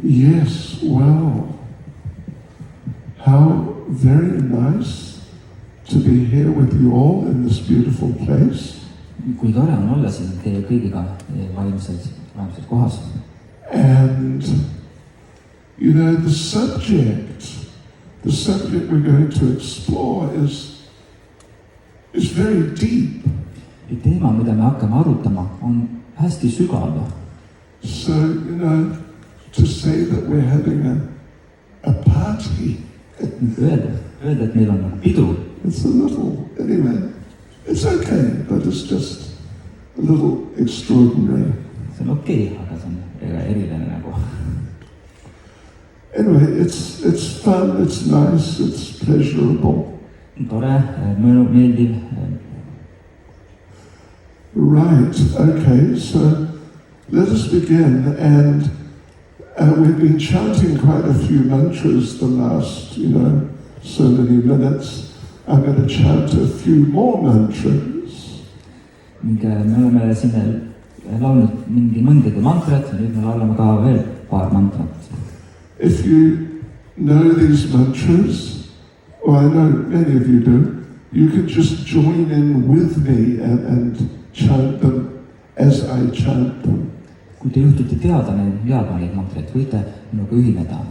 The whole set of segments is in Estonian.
Yes, well, how very nice to be here with you all in this beautiful place. Kui tore on olla siin teie kõigiga vaimses kohas. And, you know, the subject we're going to explore is very deep. Teema, mida me hakkame arutama, on hästi sügav. So, you know, to say that we're having a party. Öelda, et meil on pidu. It's a little, anyway, it's okay, but it's just a little extraordinary. See on okei, aga see on eriline nagu. Anyway, it's fun, it's nice, it's pleasurable. Tore, meeldiv. Right, okay, so let us begin, and we've been chanting quite a few mantras the last, so many minutes. I'm going to chant a few more mantras. Me oleme siin laulnud mõndagi mantrat, nüüd me laulame ka veel paar mantrat. If you know these mantras, or I know many of you do, you can just join in with me and chant them as I chant them. Kui te juhtute teada neid mantreid, võite minuga ühineda.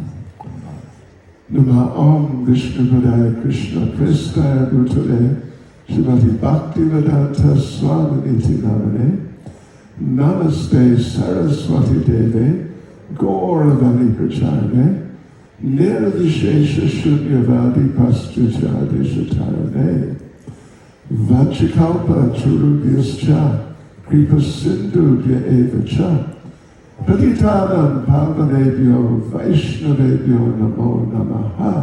Nama Om Vishnu Padaya Krishna Prestaya Bhutale Shrimati Bhaktivedanta Swaminiti Namane Namaste Saraswati Deve Gauravani Pracharane Nirdishesha Shunyavadi Pastuchadi Shatarane Vachikalpa Churubhyascha Kripa Sindhubhya Eva Cha Patitanam Pavanebhyo Vaishnavebhyo Namo Namaha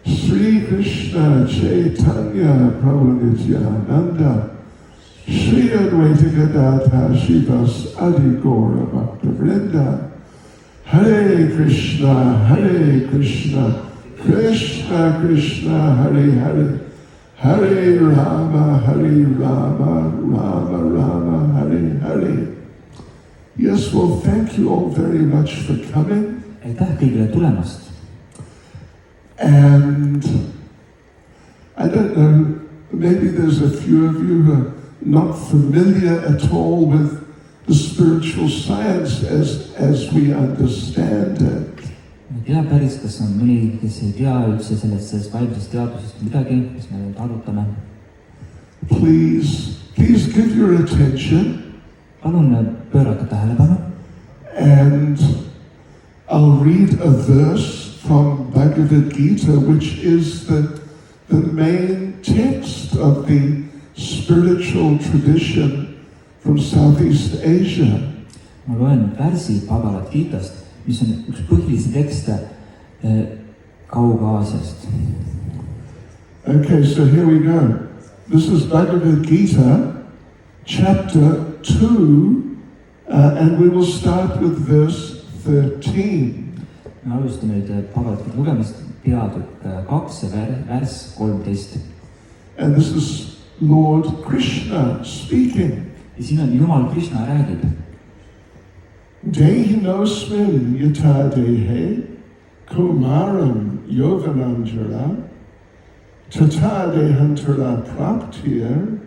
Sri Krishna Chaitanya Prabhu Nityananda Sri Advaita Gadadhara Shivas Adi Gaura Bhakta Vrinda Hare Krishna Krishna Krishna Hare Hare Hare Rama Rama Rama Hare Hare. Yes, well, thank you all very much for coming. Aitäh kõigile tulemast. And I don't know, maybe there's a few of you who are not familiar at all with the spiritual science as we understand it. Ma ei tea päris, kas on mõni, kes ei tea üldse sellest vaimsest teadusest midagi, mis me nüüd arutame. Please give your attention. Palun pöörake tähelepanu. And I'll read a verse from Bhagavad Gita, which is the main text of the spiritual tradition from Southeast Asia. Ma loen värsi Bhagavad Gitast, mis on üks põhilisi tekste Kaug-Aasiast. Okay, so here we go. This is Bhagavad Gita, chapter 2, and we will start with verse 13. Me alustame nüüd Bhagavad Gita lugemist, peatükk 2 ja värs 13. And this is Lord Krishna speaking. Ja siin on Jumal Krishna räägib. Dehinosmin yata dehe kumaram yogananjara tata dehantara praptir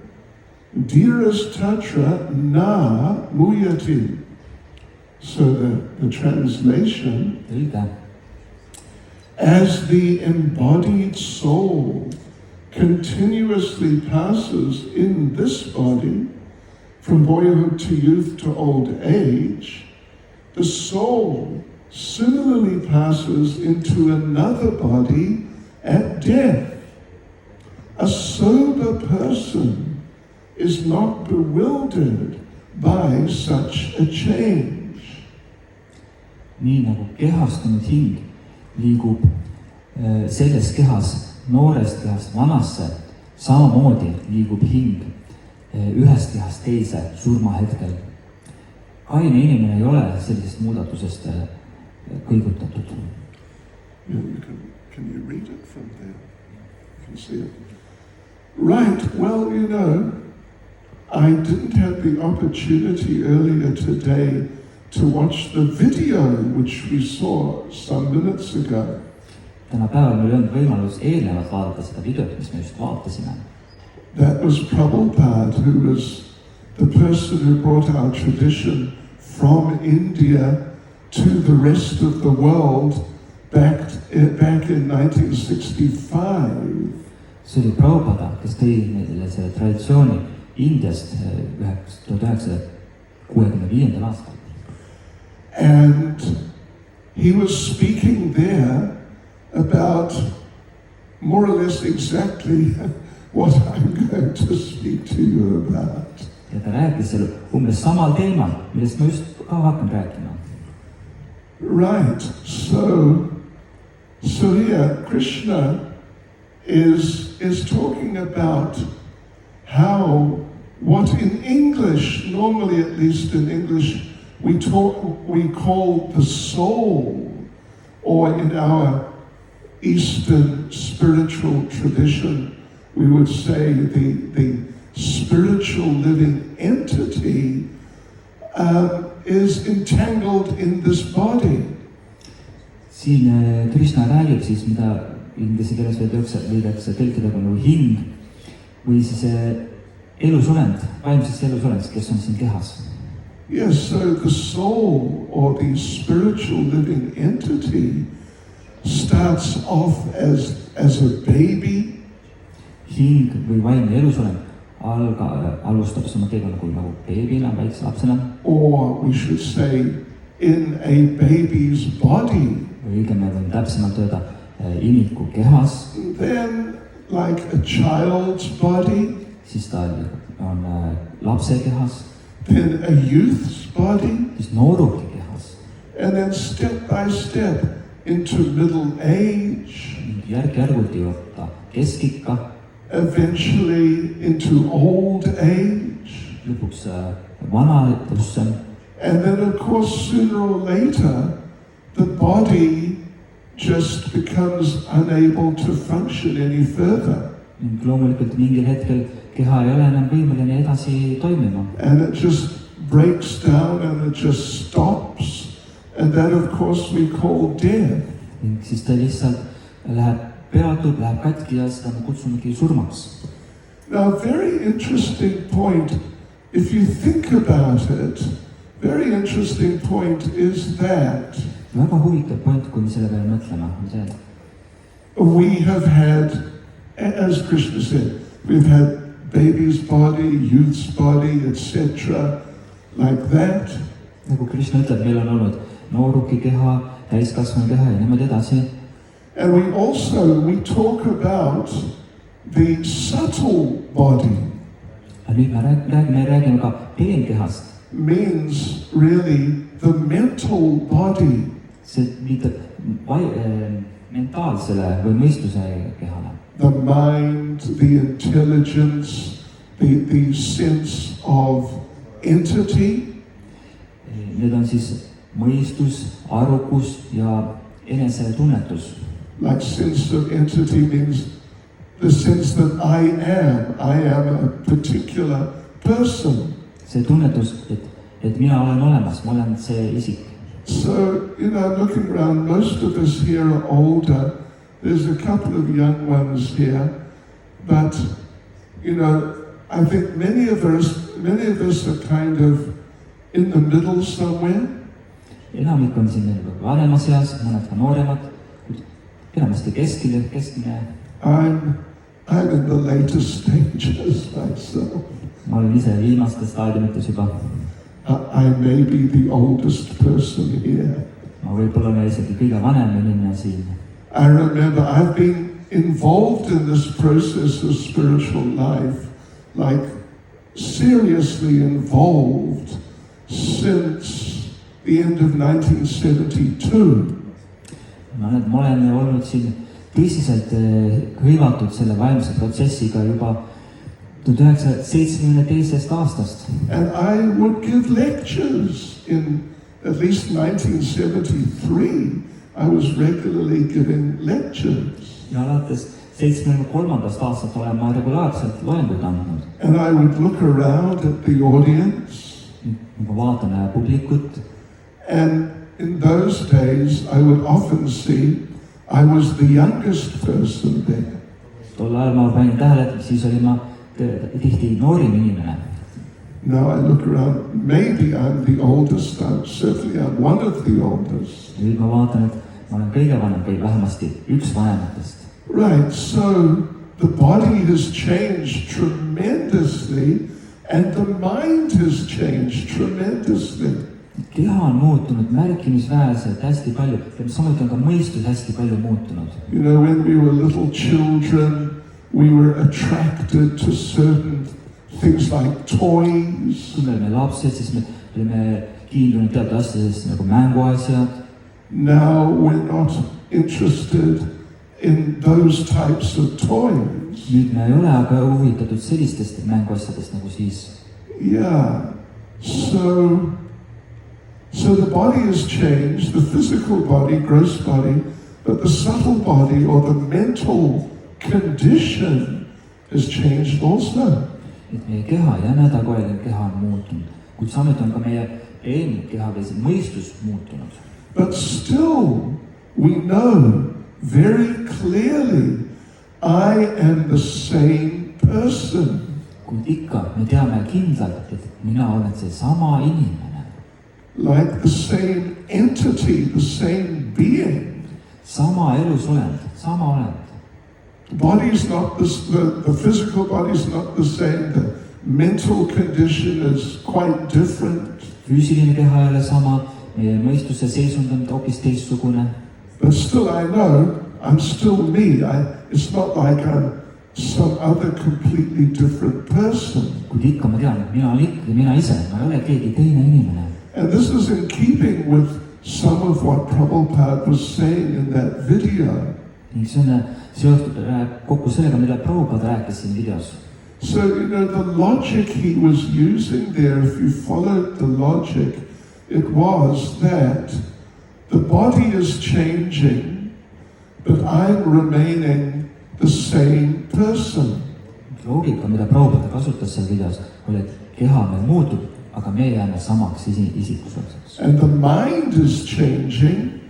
dhiras tatra na muyati. So the translation, Tõlge. as the embodied soul continuously passes in this body from boyhood to youth to old age, the soul similarly passes into another body at death. A sober person is not bewildered by such a change. Nii nagu kehastunud hing liigub selles kehas noorest kehast vanasse, samamoodi liigub hing ühest kehast teise surmahetkel. Kaine inimene ei ole sellisest muudatusest kõigutatud. Can you read it from there? You can see it. Right, well, you know, I didn't have the opportunity earlier today to watch the video which we saw some minutes ago. tänapäeval meil ei olnud võimalus eelnevalt vaadata seda videot, mis me just vaatasime. That was Prabhupada, who was the person who brought our tradition from India to the rest of the world back in 1965. see oli Prabhupada, kes tõi meile selle traditsiooni Indiast 1965. aastal. And he was speaking there about more or less exactly what I'm going to speak to you about. ja ta rääkis seal umbes samal teemal, millest ma just ka hakkan rääkima. Right, so here Krishna is talking about how, what in English, normally at least in English, we call the soul, or in our Eastern spiritual tradition, we would say the spiritual living entity is entangled in this body. siin Krishna räägib siis, mida inglise keeles võidakse tõlkida nagu hing või siis elusolend, vaimsest elusolendist, kes on siin kehas. Yes, so the soul or the spiritual living entity starts off as a baby. hing või vaimne elusolend alustab oma teega nagu beebina, väikse lapsena. Or we should say in a baby's body. või õigemini võin täpsemalt öelda imiku kehas. Then like a child's body. siis ta on lapse kehas. Then a youth's body. siis nooruki kehas. And then step by step into middle age. järk-järgult jõuab ta keskikka. Eventually into old age. lõpuks vanadusse. And then of course sooner or later the body just becomes unable to function any further. ning loomulikult mingil hetkel keha ei ole enam võimeline edasi toimima. And it just breaks down and it just stops. And that of course we call death. ning siis ta lihtsalt peatub, läheb katki ja seda me kutsumegi surmaks. Now very interesting point, if you think about it, very interesting point is that väga huvitav point, kui me selle peale mõtleme, on see, we have had, as Krishna said, we've had baby's body, youth's body, etc. like that. nagu Krishna ütleb, meil on olnud nooruki keha, täiskasvanu keha ja niimoodi edasi. And we talk about the subtle body. aga nüüd me räägime ka peenkehast. Means really the mental body. see viitab mentaalsele või mõistuse kehale. The mind, the intelligence, the sense of entity. Need on siis mõistus, arukus ja enesetunnetus. Like sense of entity means the sense that I am a particular person. see tunnetus, et mina olen olemas, ma olen see isik. So, looking around, most of us here are older. There's a couple of young ones here, but, I think many of us are kind of in the middle somewhere. enamik on siin vanema seas, mõned ka nooremad, enamasti keskmine. I'm in the later stages myself. ma olen ise viimastes staadiumites juba. I may be the oldest person here. ma võib-olla olen isegi kõige vanem inimene siin. I remember I've been involved in this process of spiritual life, like seriously involved since the end of 1972. ma olen olnud siin tõsiselt hõivatud selle vaimse protsessiga juba 1972. aastast. And I would give lectures in at least 1973. I was regularly giving lectures. ja alates 73. aastast olen ma regulaarselt loenguid andnud. And I would look around at the audience. ma vaatan publikut. And in those days, I would often see I was the youngest person there. tol ajal ma panin tähele, et siis olin ma tihti noorim inimene. Now I look around, maybe I'm the oldest, certainly I'm one of the oldest. nüüd ma vaatan, et ma olen kõige vanem või vähemasti üks vanematest. Right, so the body has changed tremendously and the mind has changed tremendously. keha on muutunud märkimisväärselt hästi palju, samuti on ka mõistus hästi palju muutunud. You know, when we were little children, we were attracted to certain things like toys. kui me olime lapsed, siis me olime kiindunud teatud asjadest nagu mänguasjad. Now we're not interested in those types of toys. nüüd me ei ole aga huvitatud sellistest mänguasjadest nagu siis. Yeah, so the body has changed, the physical body, gross body, but the subtle body or the mental condition has changed also. et meie keha, jämedakoeline keha on muutunud, kuid samuti on ka meie eelmine keha või see mõistus muutunud. But still, we know very clearly, I am the same person. kuid ikka me teame kindlalt, et mina olen seesama inimene. Like the same entity, the same being. sama elusolend, sama olend. The body is not the physical body is not the same. The mental condition is quite different. füüsiline keha ei ole sama, meie mõistuse seisund on hoopis teistsugune. But still I know I'm still me. It's not like I'm some other completely different person. kuid ikka ma tean, et mina olen ikkagi mina ise, ma ei ole keegi teine inimene. And this is in keeping with some of what Prabhupada was saying in that video. ning see on seotud kokku sellega, mida Prabhupada rääkis siin videos. So, you know, the logic he was using there, if you followed the logic, it was that the body is changing, but I'm remaining the same person. loogika, mida Prabhupada kasutas seal videos, oli, et keha meil muutub, aga me jääme samaks isikuseks. And the mind is changing,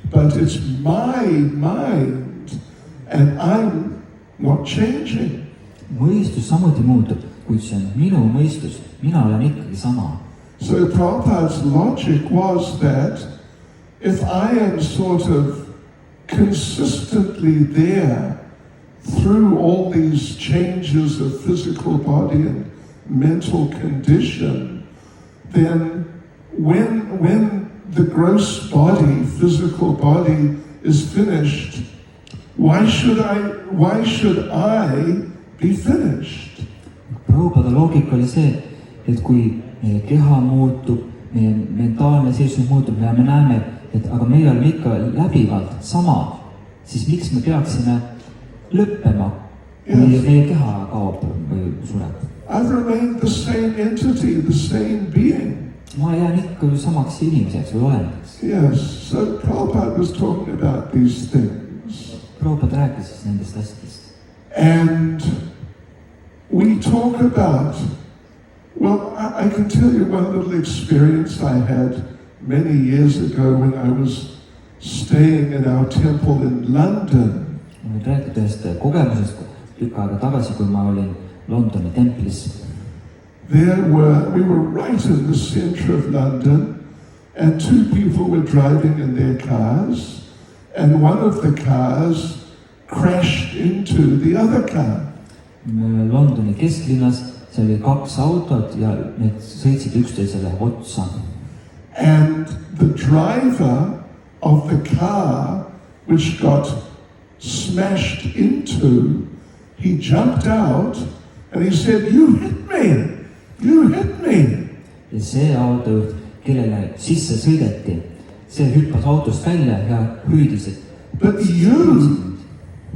but it's my mind, and I'm not changing. mõistus samuti muutub, kuid see on minu mõistus, mina olen ikkagi sama. So Prabhupada's logic was that if I am sort of consistently there through all these changes of physical body and mental condition, then when the gross body, physical body is finished, why should I be finished? Prabhupada loogika oli see, et kui meie keha muutub, meie mentaalne seisund muutub ja me näeme, et aga meie oleme ikka läbivalt sama, siis miks me peaksime lõppema, kui meie keha kaob või sureb? I've remained the same entity, the same being. ma jään ikka ju samaks inimeseks või olendaks. Yes, so Prabhupada was talking about these things. Prabhupada rääkis siis nendest asjadest. And we talk about, well, I can tell you one little experience I had many years ago when I was staying in our temple in London. Ma nüüd rääkida ühest kogemusest tükk aega tagasi, kui ma olin Londoni templis. We were right in the center of London, and two people were driving in their cars, and one of the cars crashed into the other car. Londoni kesklinnas, seal oli kaks autot ja need sõitsid üksteisele otsa. And the driver of the car, which got smashed into, he jumped out and he said, "You hit me! You hit me!" ja see autojuht, kellele sisse sõideti, see hüppas autost välja ja hüüdis, et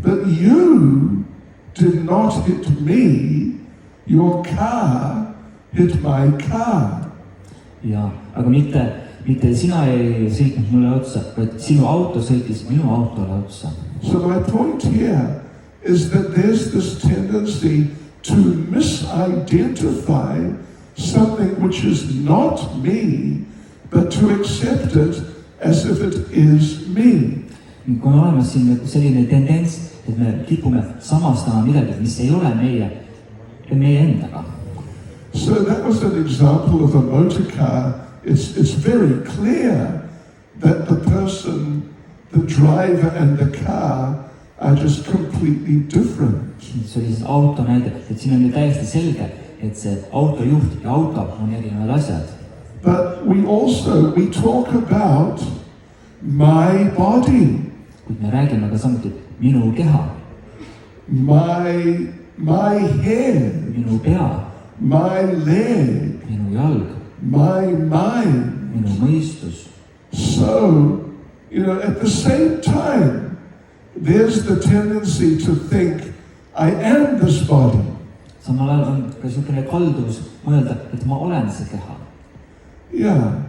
But you did not hit me, your car hit my car. ja, aga mitte sina ei sõitnud mulle otsa, vaid sinu auto sõitis minu autole otsa. So my point here is that there's this tendency to misidentify something which is not me but to accept it as if it is me. kui on olemas siin nagu selline tendents, et me kipume samastama midagi, mis ei ole meie endaga. So that was an example of a motor car. It's very clear that the person, the driver and the car are just completely different. see oli siis auto näide, et siin on ju täiesti selge, et see autojuht ja auto on erinevad asjad. But we talk about my body. Kuid me räägime ka samuti minu keha, my head, minu pea, my leg, minu jalg, my mind. minu mõistus. So, at the same time, there's the tendency to think, I am this body. samal ajal on ka niisugune kalduvus mõelda, et ma olen see keha. Yeah.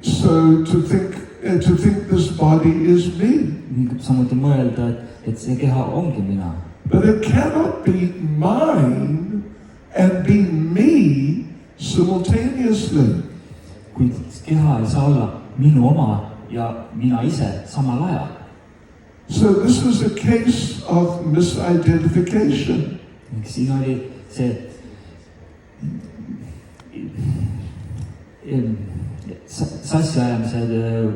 So to think this body is me. samuti mõelda, et see keha ongi mina. But it cannot be mine and be me simultaneously. kuid keha ei saa olla minu oma ja mina ise samal ajal. So this is a case of misidentification. siin oli see sassi ajamise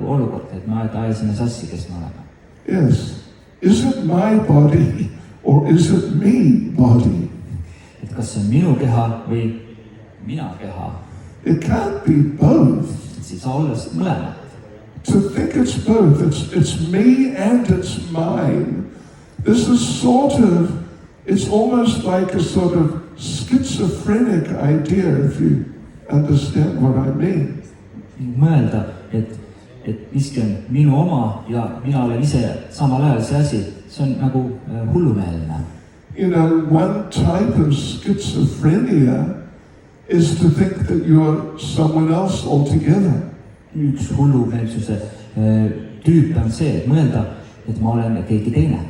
olukord, et me ajasime sassi, kes me oleme. Yes. Is it my body or is it me body? et kas see on minu keha või mina keha. It can't be both. see ei saa olla mõlemat. To think it's both, it's me and it's mine. This is it's almost like a sort of schizophrenic idea, if you understand what I mean. mõelda, et miski on minu oma ja mina olen ise samal ajal see asi, see on nagu hullumeelne. One type of schizophrenia is to think that you're someone else altogether. üks hullumeelsuse tüüp on see, et mõelda, et ma olen keegi teine.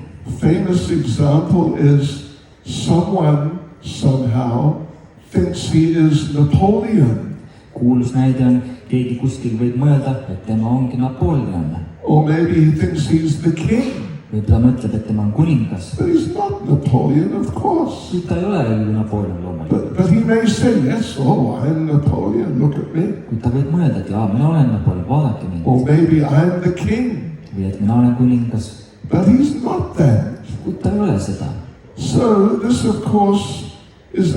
Famous example is someone somehow thinks he is Napoleon. kuulus näide on, keegi kuskil võib mõelda, et tema ongi Napoleon. Or maybe he thinks he's the king. või ta mõtleb, et tema on kuningas. But he's not Napoleon, of course. kuid ta ei ole ju Napoleon loomulikult. But he may say, yes, I'm Napoleon, look at me. kuid ta võib mõelda, et jaa, mina olen Napoleon, vaadake mind. Or maybe I'm the king. või et mina olen kuningas. But he's not that. kuid ta ei ole seda. So this, of course, is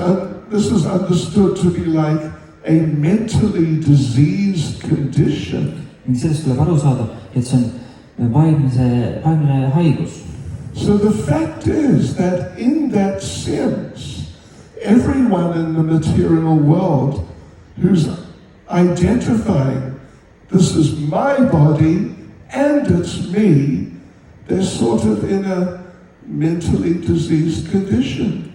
understood to be like a mentally diseased condition. ning sellest tuleb aru saada, et see on vaimne haigus. So the fact is that in that sense, everyone in the material world who's identifying this is my body and it's me, they're sort of in a mentally diseased condition.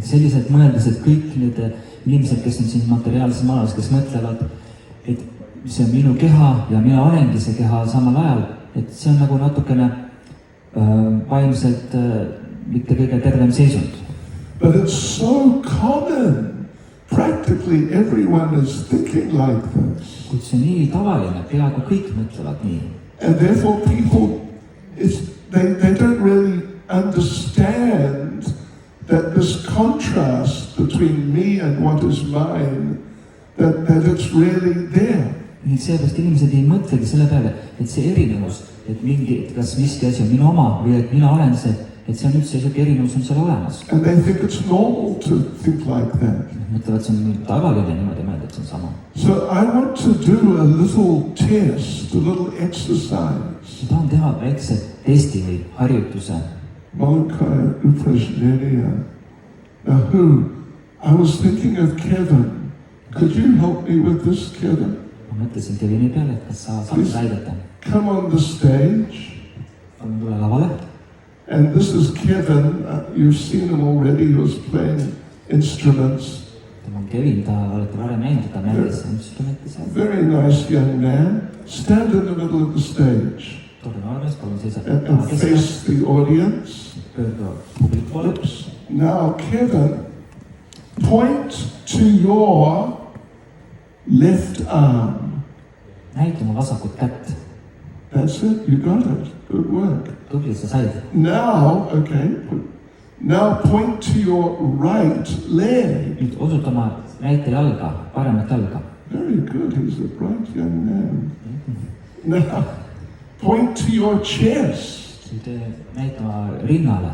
selliselt mõeldes, et kõik need inimesed, kes on siin materiaalses maailmas, kes mõtlevad, et see on minu keha ja mina olengi see keha samal ajal, et see on nagu natukene vaimselt mitte kõige tervem seisund. But it's so common. Practically everyone is thinking like this. kuid see on nii tavaline, peaaegu kõik mõtlevad nii. And therefore people, they don't really understand that this contrast between me and what is mine, that it's really there. nii seepärast inimesed ei mõtlegi selle peale, et see erinevus, et kas miski asi on minu oma või et mina olen see, et see on üldse niisugune erinevus on seal olemas. And they think it's normal to think like that. mõtlevad, see on tavaline niimoodi mõelda, et see on sama. So I want to do a little test, a little exercise. ma tahan teha väikse testi või harjutuse. Malachi Uprajnenia. Now I was thinking of Kevin. Could you help me with this, Kevin? ma mõtlesin Kevini peale, et kas sa saad näidata. Come on the stage. palun tule lavale. And this is Kevin. You've seen him already. He was playing instruments. tema on Kevin, ta olete varem näinud, ta mängis instrumente seal. Very nice young man. Stand in the middle of the stage. tore noormees, palun seisa And face the audience. pöördu publiku poole. Now, Kevin, point to your left arm. näita oma vasakut kätt. That's it, you got it. Good work. Tubli, sa said. Now, okay, now point to your right leg. Nüüd osutama näite jalga, paremat jalga. Very good, he's a bright young man. Now, point to your chest. Nüüd näitama rinnale.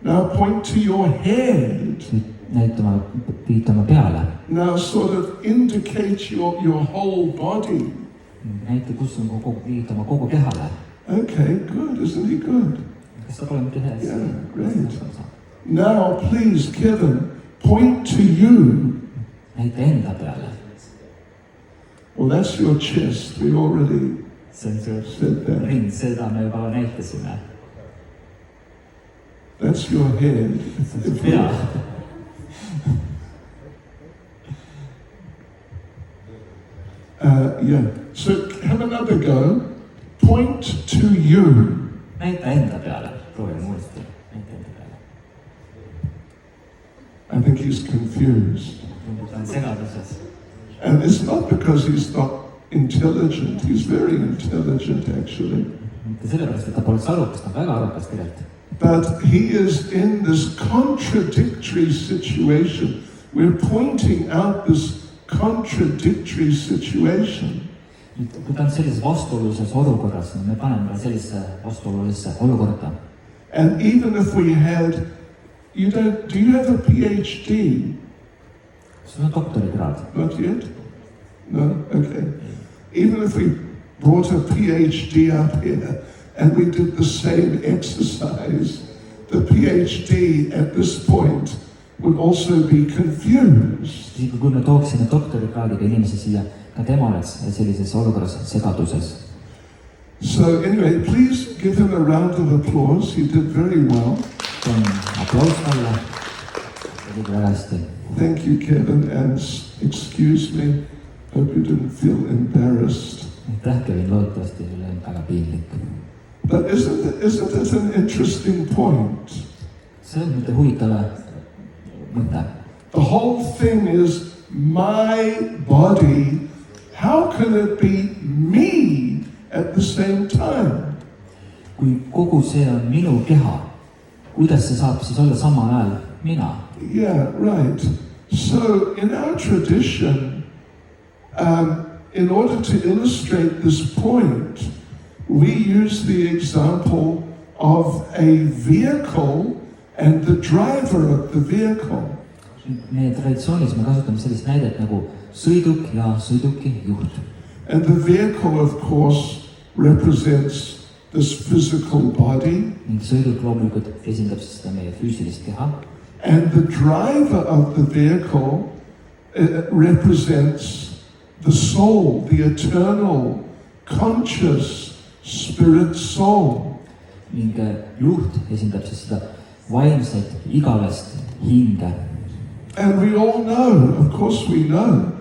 Now point to your head. Nüüd näitama, viitama peale. Now sort of indicate your whole body. Näita, kus on viitama kogu kehale. Okay, good, isn't he good? Kas ta pole mitte ühes? Yeah, great. Now please, Kevin, point to you. Näita enda peale. Well, that's your chest. We already See on see said that. rind, seda me juba näitasime. That's your head. Pea. Yeah. So have another go. Point to you. Näita enda peale. Proovime uuesti. Näita enda peale. I think he's confused. Ta on segaduses. And it's not because he's not intelligent. He's very intelligent, actually. Mitte sellepärast, et ta poleks arukas, ta on väga arukas tegelikult. But he is in this contradictory situation. We're pointing out this contradictory situation. Kui ta on sellises vastuolulises olukorras, me paneme ta sellisesse vastuolulisse olukorda. And even if we had, do you have a PhD? Sul on doktorikraad. Not yet? No? Okay. Even if we brought a PhD up here and we did the same exercise, the PhD at this point would also be confused. Kui me tooksime doktorikraadiga inimesi siia, ka tema oleks sellises olukorras segaduses. So anyway, please give him a round of applause. He did very well. Aplaus talle. Tegi väga hästi. Thank you, Kevin, and excuse me. Hope you didn't feel embarrassed. Aitäh, Kevin, loodetavasti sulle on väga piinlik. But isn't it an interesting point? See on mitte huvitav mõte. The whole thing is my body. How can it be me at the same time? Kui kogu see on minu keha, kuidas see saab siis olla samal ajal mina? Yeah, right. So in our tradition, in order to illustrate this point, we use the example of a vehicle and the driver of the vehicle. Meie traditsioonis me kasutame sellist näidet nagu sõiduk ja sõiduki juht. And the vehicle, of course, represents this physical body. Ning sõiduk loomulikult esindab siis seda meie füüsilist keha. And the driver of the vehicle represents the soul, the eternal, conscious spirit soul. Ning juht esindab siis seda vaimset, igavest hinge. And we all know, of course we know,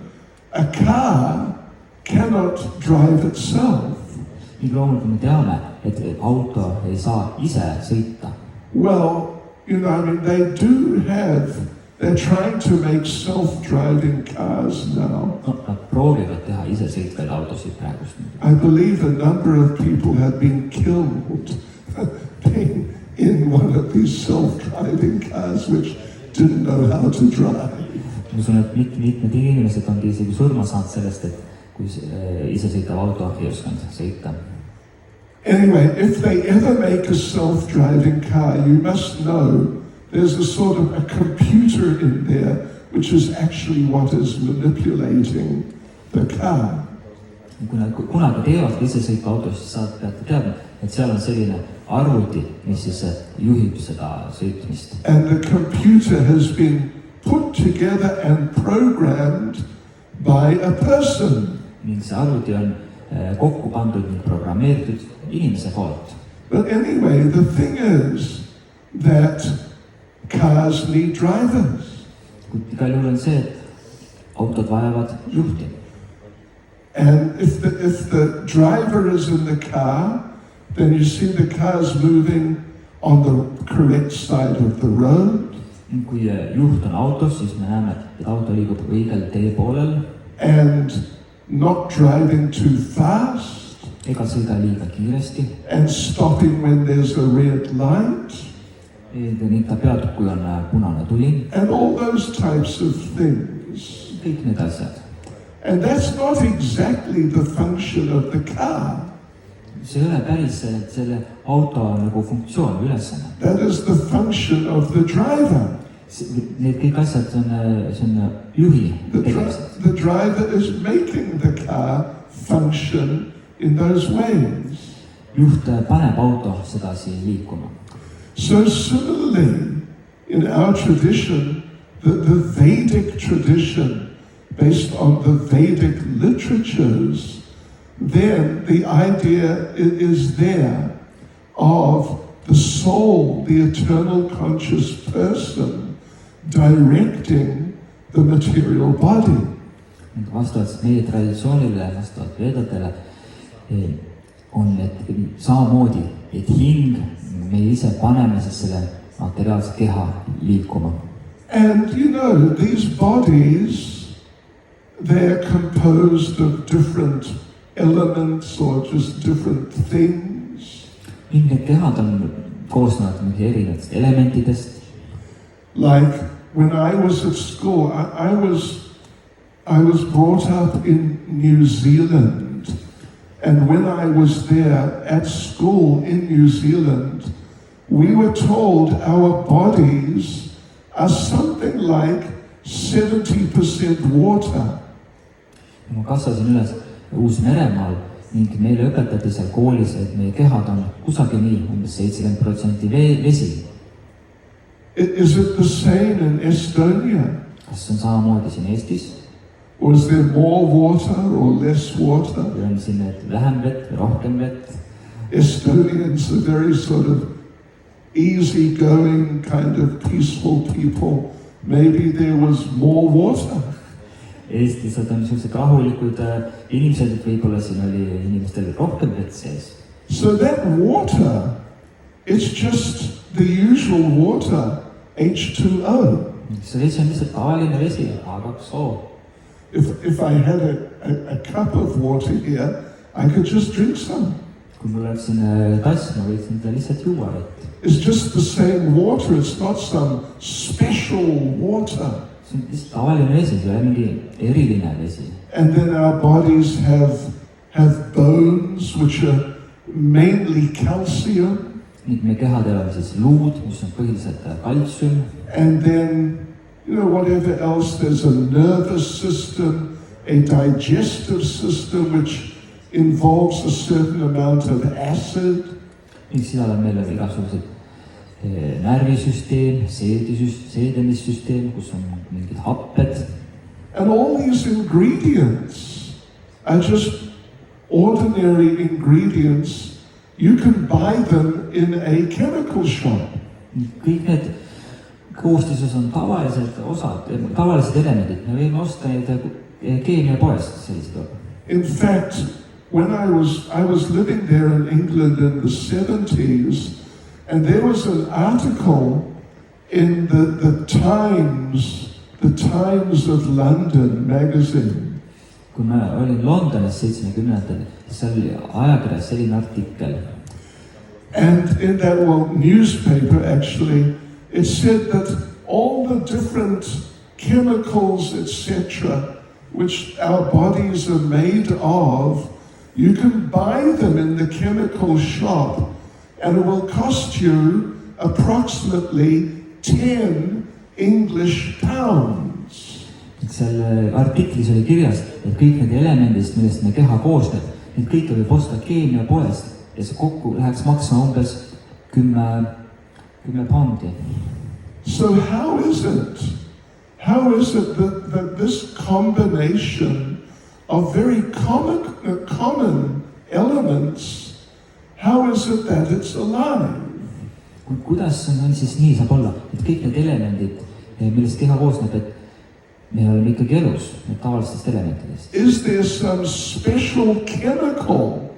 a car cannot drive itself. Ning loomulikult me teame, et auto ei saa ise sõita. Well, I mean, they're trying to make self-driving cars now. No, nad proovivad teha ise sõitvaid autosid praegust. I believe a number of people have been killed being in one of these self-driving cars which didn't know how to drive. Ma usun, et mitmed inimesed on isegi surma saanud sellest, et kui isesõitav auto ei osanud sõita. Anyway, if they ever make a self-driving car, you must know there's a sort of a computer in there which is actually what is manipulating the car. Kui nad kunagi teevad isesõitva auto, siis saad peate teadma, et seal on selline arvuti, mis siis juhib seda sõitmist. And the computer has been put together and programmed by a person. Ning see arvuti on kokku pandud ning programmeeritud inimese poolt. But anyway, the thing is that cars need drivers. Kuid igal juhul on see, et autod vajavad juhti. And if the driver is in the car, then you see the car's moving on the correct side of the road. Kui juht on autos, siis me näeme, et auto liigub õigel tee poolel. And not driving too fast, ega sõida liiga kiiresti, and stopping when there's a red light, ta peatub, kui on punane tuli, and all those types of things. kõik need asjad. And that's not exactly the function of the car. see ei ole päris selle auto nagu funktsioon või ülesanne. That is the function of the driver. Need kõik asjad see on juhi tegemised. The driver is making the car function in those ways. Juht paneb auto sedasi liikuma. So similarly, in our tradition, the Vedic tradition, based on the Vedic literatures, then the idea is there of the soul, the eternal conscious person, directing the material body. Vastavalt meie traditsioonile, vastavalt veedadele on need samamoodi, et hing me ise paneme siis selle materiaalse keha liikuma. And you know, these bodies, they're composed of different elements or just different things. Need kehad on koosnevad erinevatest elementidest. Like when I was at school, I was brought up in New Zealand, and when I was there at school in New Zealand, we were told our bodies are something like 70% water. Ma kasvasin üles Uus-Meremaal ning meile õpetati seal koolis, et meie kehad on kusagil nii umbes 70% vesi. Is it the same in Estonia? Kas on samamoodi siin Eestis? Or is there more water or less water? Või on siin vähem vett või rohkem vett? Estonians are very sort of easygoing, kind of peaceful people. Maybe there was more water. Eestised on sellised rahulikud inimesed, et võib-olla siin oli inimestel rohkem vett sees. So that water, it's just the usual water, H2O. See vesi on lihtsalt tavaline vesi, H2O. If I had a cup of water here, I could just drink some. Kui mul oleks siin tass, ma võiksin ta lihtsalt juua vett. It's just the same water, it's not some special water. See on lihtsalt tavaline vesi, see ei ole mingi eriline vesi. And then our bodies have bones which are mainly calcium. Nüüd meie kehadel on siis luud, mis on põhiliselt kaltsium. And then, you know, whatever else, there's a nervous system, a digestive system which involves a certain amount of acid. Ning seal on meil igasugused närvisüsteem, seedemissüsteem, kus on mingid happed. And all these ingredients are just ordinary ingredients. You can buy them in a chemical shop. Kõik need koostises on tavalised osad, tavalised elemendid. Me võime osta neid keemiapoest sellised. In fact, when I was living there in England in the 70s, and there was an article in the Times of London magazine. Kui ma olin Londonis 70-ndatel, seal oli ajakirjas selline artikkel. And in that newspaper actually, it said that all the different chemicals, etc., which our bodies are made of, you can buy them in the chemical shop, and it will cost you approximately 10 English pounds. Seal artiklis oli kirjas, et kõik need elemendist, millest meie keha koosneb, need kõike võib osta keemiapoest ja see kokku läheks maksma umbes 10 poundi. So how is it that this combination of very common elements, how is it that it's alive? Kuidas on siis nii saab olla, et kõik need elemendid, millest keha koosneb, et me oleme ikkagi elus, need tavalistest elementidest? Is there some special chemical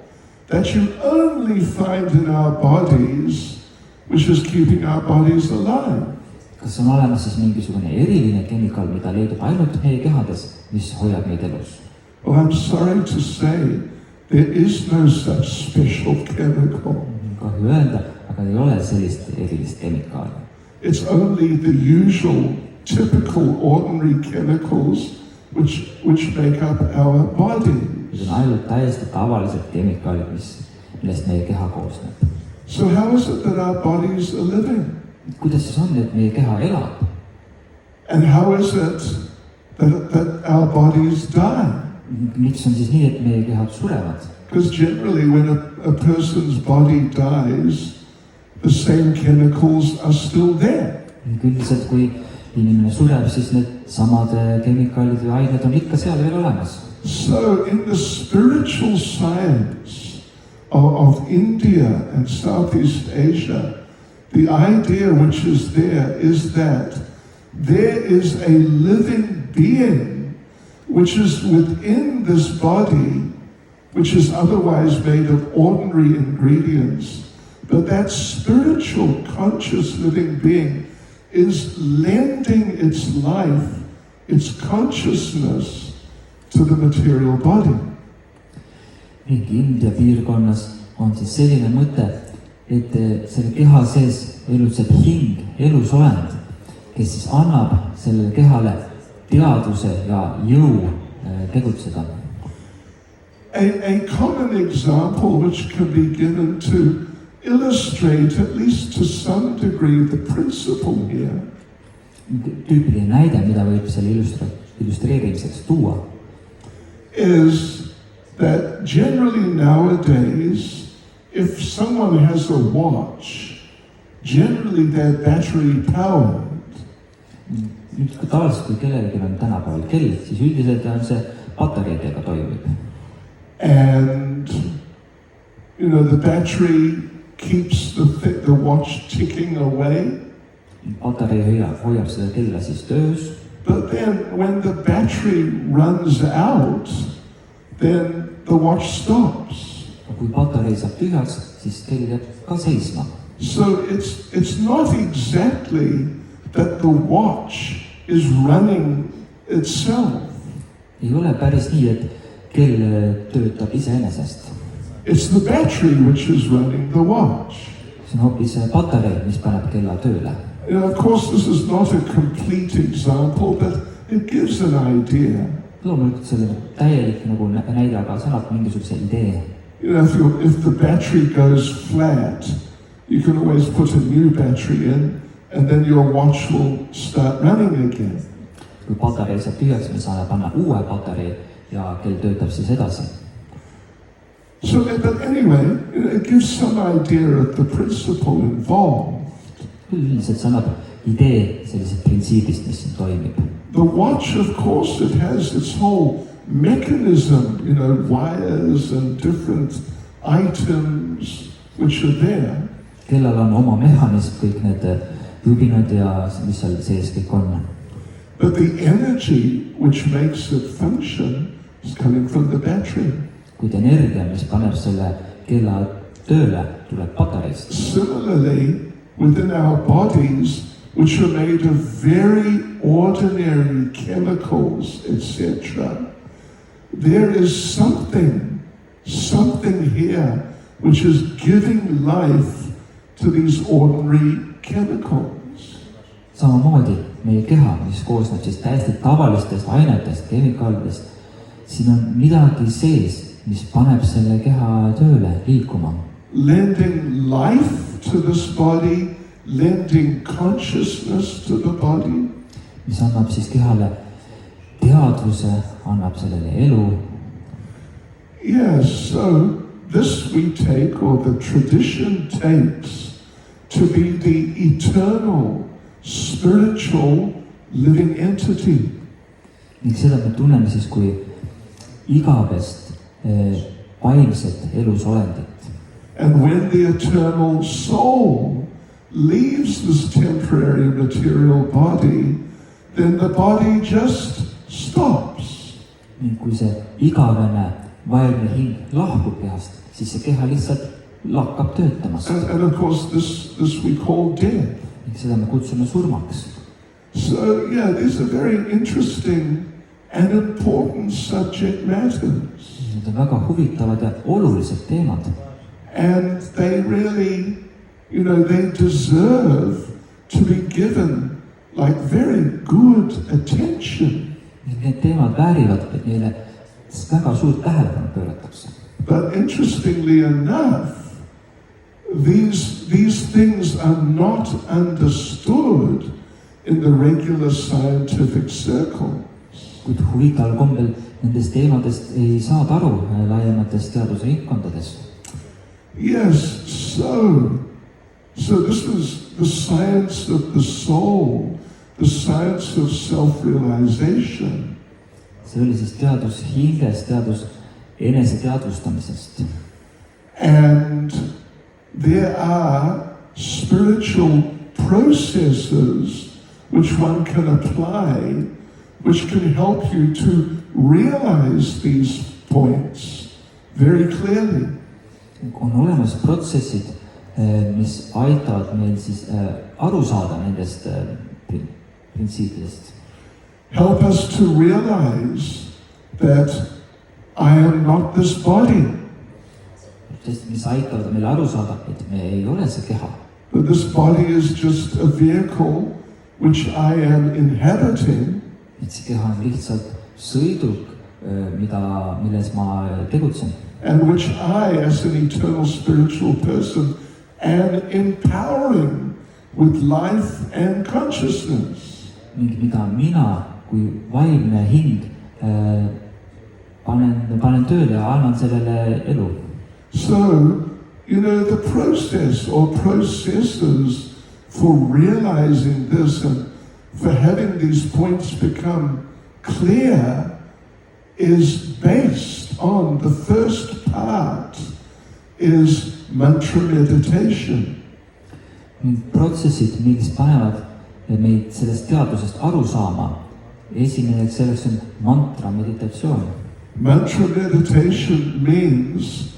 that you only find in our bodies, which is keeping our bodies alive? Kas on olemas siis mingisugune eriline kemikaal, mida leidub ainult meie kehades, mis hoiab meid elus? Well, I'm sorry to say, there is no such special chemical. kahju öelda, aga ei ole sellist erilist kemikaali. It's only the usual, typical, ordinary chemicals which make up our bodies. Need on ainult täiesti tavalised kemikaalid, millest meie keha koosneb. So how is it that our bodies are living? Kuidas siis on, et meie keha elab? And how is it that our bodies die? Miks on siis nii, et meie kehad surevad? Because generally when a person's body dies, the same chemicals are still there. Üldiselt, kui inimene sureb, siis need samad kemikaalid või ained on ikka seal veel olemas. So in the spiritual science of India and Southeast Asia, the idea which is there is that there is a living being which is within this body, which is otherwise made of ordinary ingredients. But that spiritual, conscious living being is lending its life, its consciousness to the material body. Ning India piirkonnas on siis selline mõte, et selle keha sees elutseb hing, elusolend, kes siis annab sellele kehale teadvuse ja jõu tegutseda. A common example which can be given to illustrate, at least to some degree, the principle here. Tüüpiline näide, mida võib selle illustreerimiseks tuua, is that generally nowadays, if someone has a watch, generally they're battery powered. Nüüd kui tavaliselt, kui kellelgi on tänapäeval kell, siis üldiselt on see patareidega toimib. And, you know, the battery keeps the watch ticking away. Patarei hoiab seda kella siis töös. But then when the battery runs out, then the watch stops. Kui patarei saab tühjaks, siis kell jääb ka seisma. So it's not exactly that the watch is running itself. Ei ole päris nii, et kell töötab iseenesest. It's the battery which is running the watch. See on hoopis patarei, mis paneb kella tööle. You know, of course, this is not a complete example, but it gives an idea. Loomulikult see on täielik nagu näide, aga see annab mingisuguse idee. You know, if the battery goes flat, you can always put a new battery in, and then your watch will start running again. Kui patarei saab tühjaks, me saame panna uue patarei ja kell töötab siis edasi. So, but anyway, it gives some idea of the principle involved. Üldiselt see annab idee sellisest printsiibist, mis siin toimib. The watch, of course, it has its whole mechanism, you know, wires and different items which are there. Kellal on oma mehhanism, kõik need jubinad ja mis seal sees kõik on. But the energy which makes it function is coming from the battery. Kuid energia, mis paneb selle kella tööle, tuleb patareist. Similarly, within our bodies, which are made of very ordinary chemicals, etc., there is something here which is giving life to these ordinary chemicals. Samamoodi meie keha, mis koosneb siis täiesti tavalistest ainetest, kemikaalidest, siin on midagi sees, mis paneb selle keha tööle, liikuma. Lending life to this body, lending consciousness to the body. Mis annab siis kehale teadvuse, annab sellele elu. Yes, so this we take, or the tradition takes, to be the eternal, spiritual, living entity. Ning seda me tunneme siis kui igavest vaimset elusolendit. And when the eternal soul leaves this temporary material body, then the body just stops. Ning kui see igavene vaimne hing lahkub kehast, siis see keha lihtsalt lakkab töötamast. And of course, this we call death. Ning seda me kutsume surmaks. So, yeah, these are very interesting and important subject matters. Need on väga huvitavad ja olulised teemad. And they really, they deserve to be given like very good attention. Need teemad väärivad, et neile väga suurt tähelepanu pööratakse. But interestingly enough, these things are not understood in the regular scientific circle. Kuid huvitaval kombel nendest teemadest ei saada aru laiemates teadusringkondades. Yes, so this is the science of the soul, the science of self-realization. See oli siis teadus hingest, teadus eneseteadvustamisest. And there are spiritual processes which one can apply, which can help you to realize these points very clearly. On olemas protsessid, mis aitavad meil siis aru saada nendest printsiipidest. Help us to realize that I am not this body. Mis aitavad meil aru saada, et me ei ole see keha. But this body is just a vehicle which I am inhabiting. Et see keha on lihtsalt sõiduk, milles ma tegutsen. And which I, as an eternal spiritual person, am empowering with life and consciousness. Mida mina kui vaimne hing panen tööle ja annan sellele elu. So, the process or processes for realizing this and for having these points become clear is based on the first part is mantra meditation. Protsessid, mis panevad meid sellest teadusest aru saama, esimeseks selleks on mantra meditatsioon. Mantra meditation means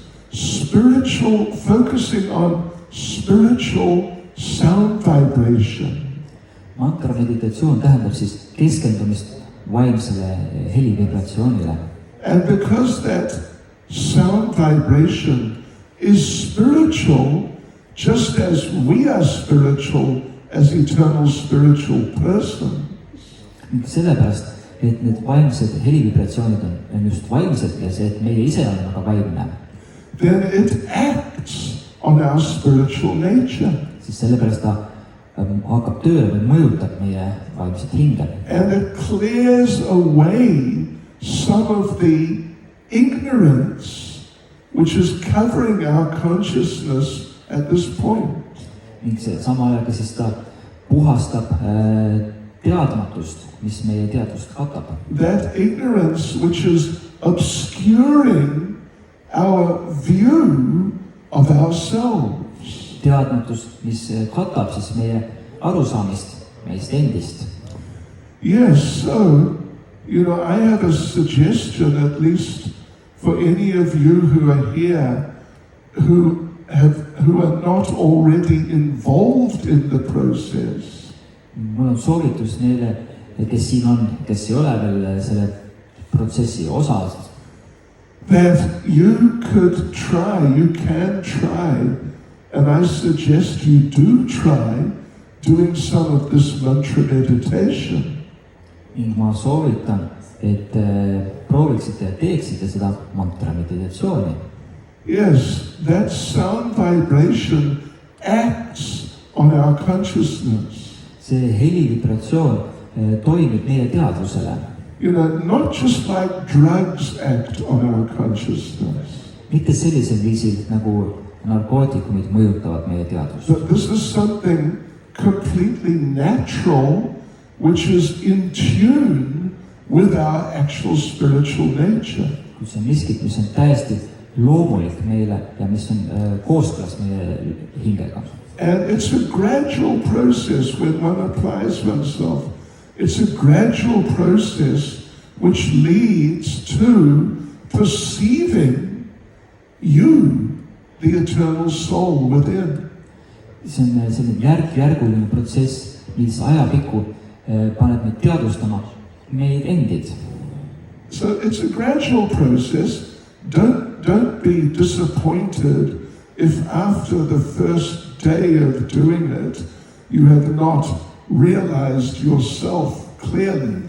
focusing on spiritual sound vibration. Mantra meditatsioon tähendab siis keskendumist vaimsele helivibratsioonile. And because that sound vibration is spiritual, just as we are spiritual as eternal spiritual persons. Sellepärast, et need vaimsed helivibratsioonid on just vaimsed ja see, et meie ise on väga vaimne. Then it acts on our spiritual nature. Siis sellepärast ta hakkab tööle või mõjutab meie vaimset hinge. And it clears away some of the ignorance which is covering our consciousness at this point. Ning see samal ajal siis ta puhastab teadmatust, mis meie teadvust katab. That ignorance which is obscuring our view of ourselves. Teadmatus, mis katab siis meie arusaamist meist endist. Yes, so, I have a suggestion, at least for any of you who are here, who are not already involved in the process. Mul on soovitus neile, kes siin on, kes ei ole veel selle protsessi osas. That you can try, and I suggest you do try doing some of this mantra meditation. Ning ma soovitan, et prooviksite ja teeksite seda mantra meditatsiooni. Yes, that sound vibration acts on our consciousness. See helivibratsioon toimib meie teadvusele. Not just like drugs act on our consciousness. Mitte sellisel viisil, nagu narkootikumid mõjutavad meie teadvust. But this is something completely natural, which is in tune with our actual spiritual nature. See on miskit, mis on täiesti loomulik meile ja mis on kooskõlas meie hingega. And it's a gradual process when one applies oneself. It's a gradual process which leads to perceiving you, the eternal soul within. See on selline järk-järguline protsess, mis ajapikku paneb meid teadvustama meid endid. So it's a gradual process. Don't be disappointed if after the first day of doing it, you have not realized yourself clearly.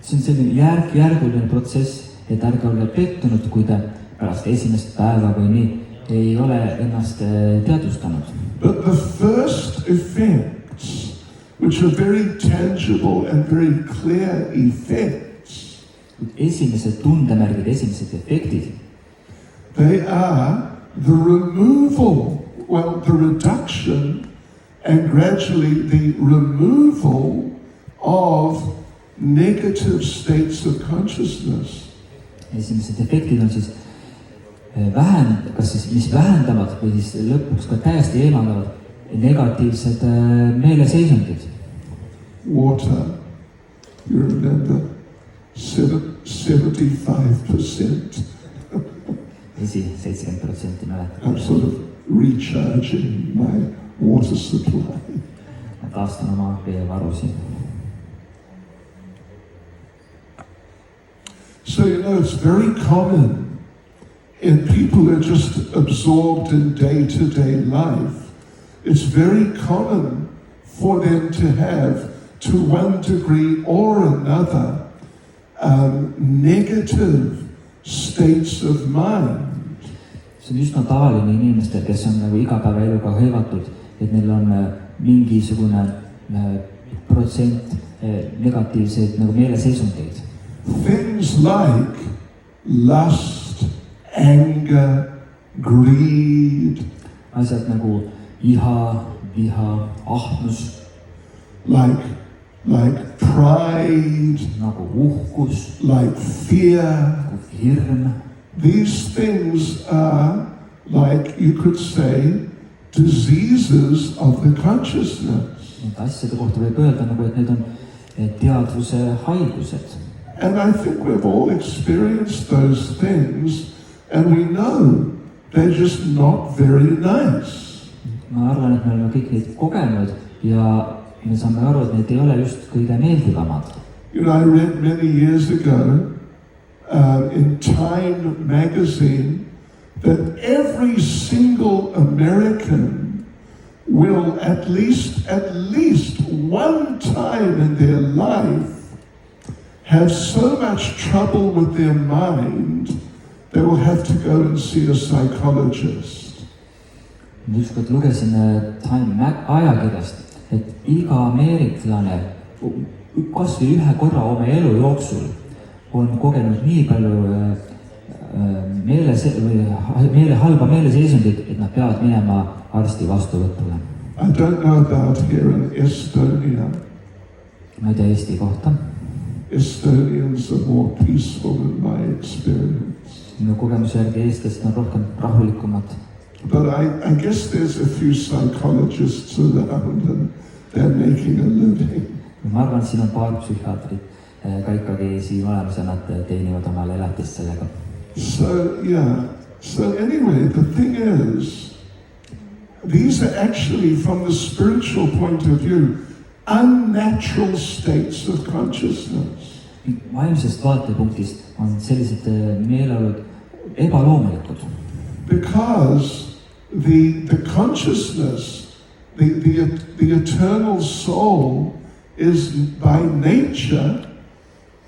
see on selline järguline protsess, et ärge olge pettunud, kui te pärast esimest päeva või nii ei ole ennast teadvustanud. But the first effects, which are very tangible and very clear effects, esimesed tundemärgid, esimesed efektid, they are the removal, well, the reduction and gradually the removal of negative states of consciousness. esimesed efektid on siis kas siis, mis vähendavad või siis lõpuks ka täiesti eemaldavad negatiivsed meeleseisundid. Water, you remember, 75%. Vesi 70% mäletab. I'm sort of recharging my water supply. Taastan oma veevarusid. So, it's very common in people who are just absorbed in day-to-day life. It's very common for them to have, to one degree or another, negative states of mind. See on üsna tavaline inimestel, kes on nagu igapäevaeluga hõivatud, et neil on mingisugune protsent negatiivseid nagu meeleseisundeid. Things like lust, anger, greed. Asjad nagu iha, viha, ahnus. Like pride. Nagu uhkus. Like fear. Nagu hirm. These things are, like you could say, diseases of the consciousness. Need asjade kohta võib öelda nagu, et need on teadvuse haigused. And I think we've all experienced those things and we know they're just not very nice. Ma arvan, et me oleme kõik neid kogenud ja me saame aru, et need ei ole just kõige meeldivamad. I read many years ago in Time magazine that every single American will at least one time in their life have so much trouble with their mind, they will have to go and see a psychologist. Ükskord lugesin Time ajakirjast, et iga ameeriklane kas või ühe korra oma elu jooksul on kogenud nii palju halba meeleseisundit, et nad peavad minema arsti vastuvõtule. I don't know about here in Estonia. Ma ei tea Eesti kohta. Estonians are more peaceful in my experience. Minu kogemuse järgi eestlased on rohkem rahulikumad. But I guess there's a few psychologists around and they're making a living. Ma arvan, et siin on paar psühhiaatrit ka ikkagi siin olemas ja nad teenivad omale elatist sellega. So anyway, the thing is, these are actually from the spiritual point of view, unnatural states of consciousness. Vaimsest vaatepunktist on sellised meeleolud ebaloomulikud. Because the consciousness, the eternal soul is by nature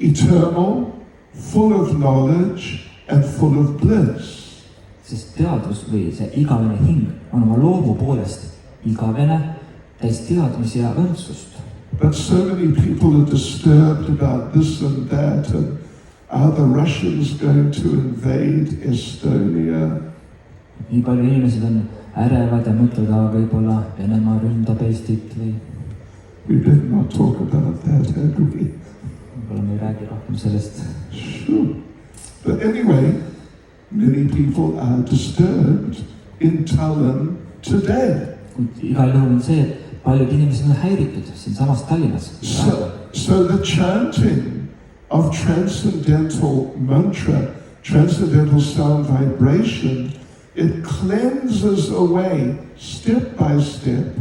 eternal, full of knowledge and full of bliss. Sest teadvus või see igavene hing on oma loomu poolest igavene, täis teadmisi ja õndsust. But so many people are disturbed about this and that, and are the Russians going to invade Estonia? Nii palju inimesed on ärevad ja mõtlevad, võib-olla Venemaa ründab Eestit või... We better not talk about that, do we? Võib-olla me ei räägi rohkem sellest. Sure. But anyway, many people are disturbed in Tallinn today. Kuid igal juhul on see, et paljud inimesed on häiritud siin samas Tallinnas. So the chanting of transcendental mantra, transcendental sound vibration, it cleanses away, step by step,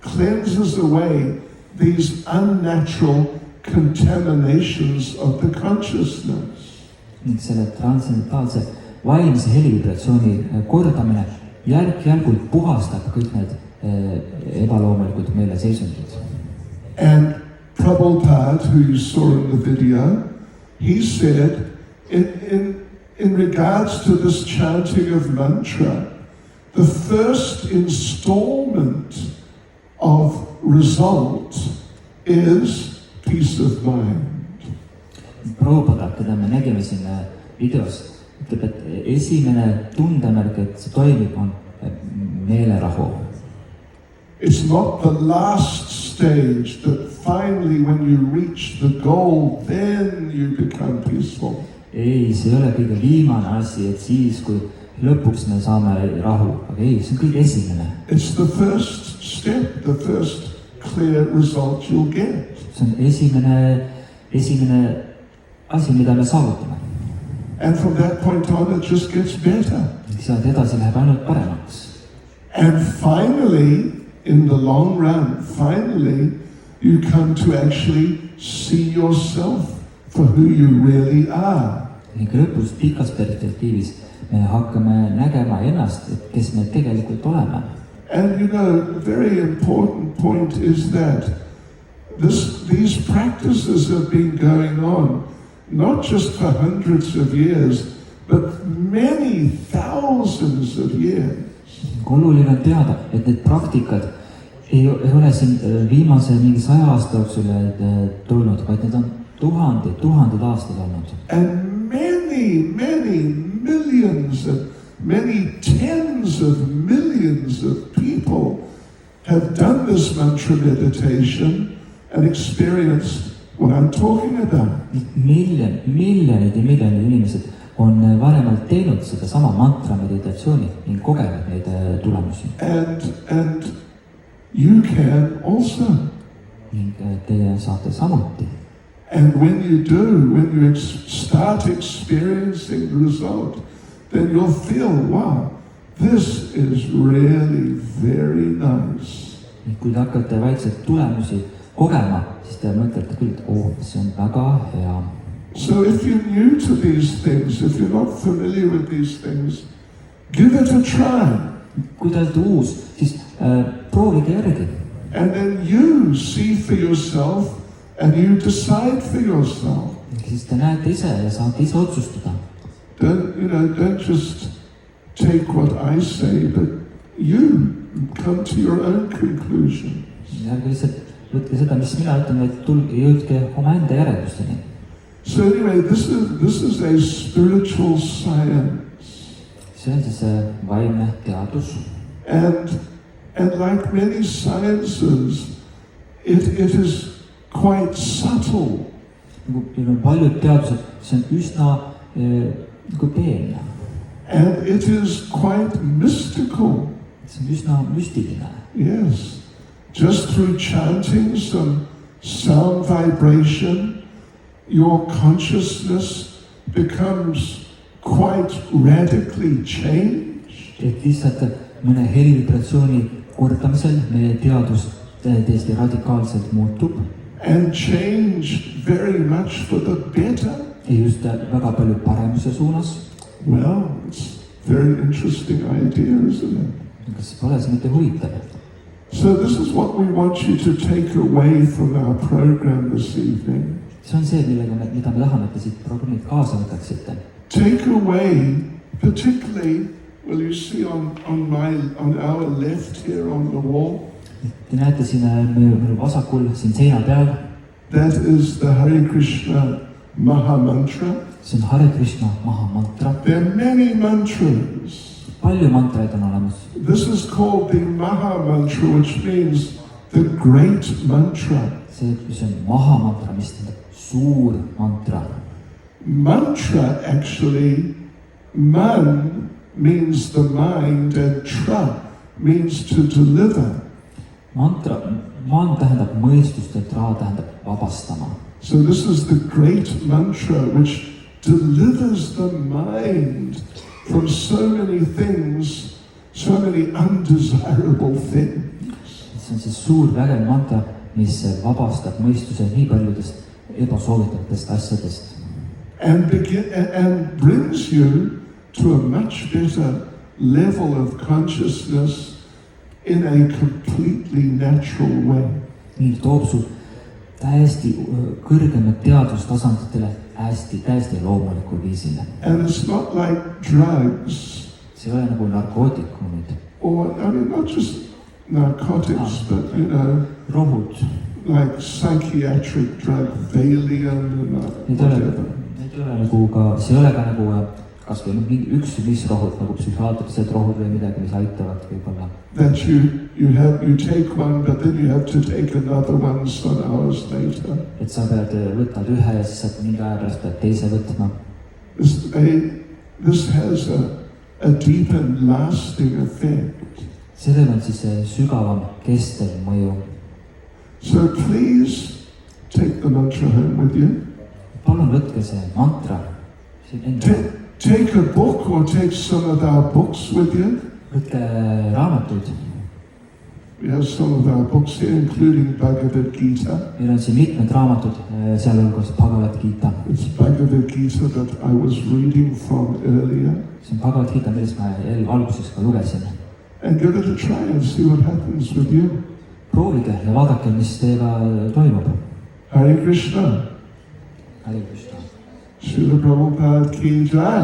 cleanses away these unnatural contaminations of the consciousness. ning selle transcendentaalse vaimse helivibratsiooni kordamine järk-järgult puhastab kõik need ebaloomulikud meeleseisundid. And Prabhupada, who you saw in the video, he said, in regards to this chanting of mantra, the first installment of result is peace of mind. Prabhupada, keda me nägime siin videos, ütleb, et esimene tundemärk, et see toimib, on meelerahu. It's not the last stage that finally when you reach the goal, then you become peaceful. Ei, see ei ole kõige viimane asi, et siis, kui lõpuks me saame rahu, aga ei, see on kõige esimene. It's the first step, the first clear result you'll get. See on esimene asi, mida me saavutame. And from that point on, it just gets better. Sealt edasi läheb ainult paremaks. And finally, in the long run, finally, you come to actually see yourself for who you really are. Ning lõpus pikas perspektiivis me hakkame nägema ennast, et kes me tegelikult oleme. And you know, a very important point is that these practices have been going on not just for hundreds of years, but many thousands of years. Oluline on teada, et need praktikad ei ole siin viimase mingi 100 aasta jooksul tulnud, vaid need on tuhanded aastad olnud. And many millions and many tens of millions of people have done this mantra meditation and experienced what I'm talking about. Miljonid inimesed on varemalt teinud seda sama mantra meditatsiooni ning kogenud neid tulemusi. And you can also. Ning teie saate samuti. And when you do, when you start experiencing the result, then you'll feel, wow, this is really very nice. Kui te hakkate vaikselt tulemusi kogema, siis te mõtlete küll, et see on väga hea. So if you're new to these things, if you're not familiar with these things, give it a try. Kui te olete uus, siis proovige järgi. And then you see for yourself and you decide for yourself. Siis te näete ise ja saate ise otsustada. Don't just take what I say, but you come to your own conclusion. Ärge lihtsalt võtke seda, mis mina ütlen, vaid jõudke omaenda järeldusteni. So anyway, this is a spiritual science. See on siis vaimne teadus. And like many sciences, it is quite subtle. Paljud teadused, see on üsna peene. And it is quite mystical. See on üsna müstiline. Yes. Just through chanting some sound vibration, your consciousness becomes quite radically changed. Et lihtsalt mõne helivibratsiooni kordamisel meie teadus täiesti radikaalselt muutub. And changed very much for the better. Ja just väga palju paremuse suunas. Well, it's a very interesting idea, isn't it? Kas pole see mitte huvitav? So this is what we want you to take away from our program this evening. See on see, mida me tahame, et te siit programmid kaasa võtaksite. Take away, particularly, well, you see on our left here on the wall. Te näete siin minu vasakul, siin seina peal. That is the Hare Krishna Maha Mantra. See on Hare Krishna Maha Mantra. There are many mantras. Palju mantraid on olemas. This is called the Maha Mantra, which means the great mantra. See on Maha Mantra, mis tähendab suur mantra. Mantra actually, man means the mind and tra means to deliver. Mantra, man tähendab mõistust ja tra tähendab vabastama. So this is the great mantra which delivers the mind from so many things, so many undesirable things. See on siis suur vägev mantra, mis vabastab mõistuse nii paljudest ebasoovitavatest asjadest. and brings you to a much better level of consciousness in a completely natural way. nii toob su täiesti kõrgemat teadustasanditele täiesti loomulikul viisil. And it's not like drugs. See ei ole nagu narkootikumid. Or, I mean, not just narcotics, but, you know, rohud. like psychiatric drug, Valium and whatever. Need ei ole nagu ka, see ei ole ka nagu kas või mis rohud, nagu psühhiaatrilised rohud või midagi, mis aitavad võib-olla. That you take one, but then you have to take another one some hours later. Et sa pead võtad ühe ja siis saad mingi aja pärast pead teise võtma. This has a deep and lasting effect. Sellel on siis sügavam kestev mõju. So please take the mantra home with you. Palun võtke see mantra. Take a book or take some of our books with you. Võtke raamatuid. We have some of our books here, including Bhagavad Gita. Meil on siin mitmed raamatud, sealhulgas Bhagavad Gita. It's Bhagavad Gita that I was reading from earlier. See on Bhagavad Gita, millest ma alguses ka lugesin. And give it a try and see what happens with you. Proovige ja vaadake, mis teiega toimub. Hare Krishna. Hare Krishna. Srila Prabhupada ki jai.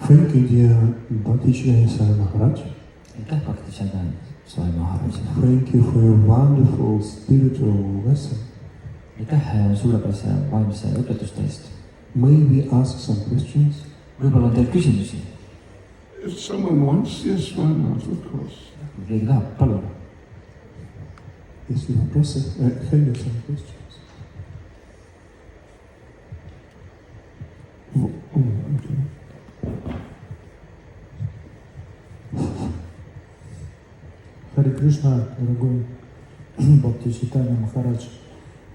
Thank you, dear Bhakti Sai Maharaj. Aitäh, Bhakti Sai Maharaj. Thank you for your wonderful spiritual lesson. Aitäh suurepärase vaimse õpetuste eest. May we ask some questions? Võib-olla on teil küsimusi? If someone wants, yes, why not, of course. Keegi tahab, palun. Yes, you have some questions. Oh, okay. Харе Кришна, дорогой Бхакти Чайтанья Махарадж.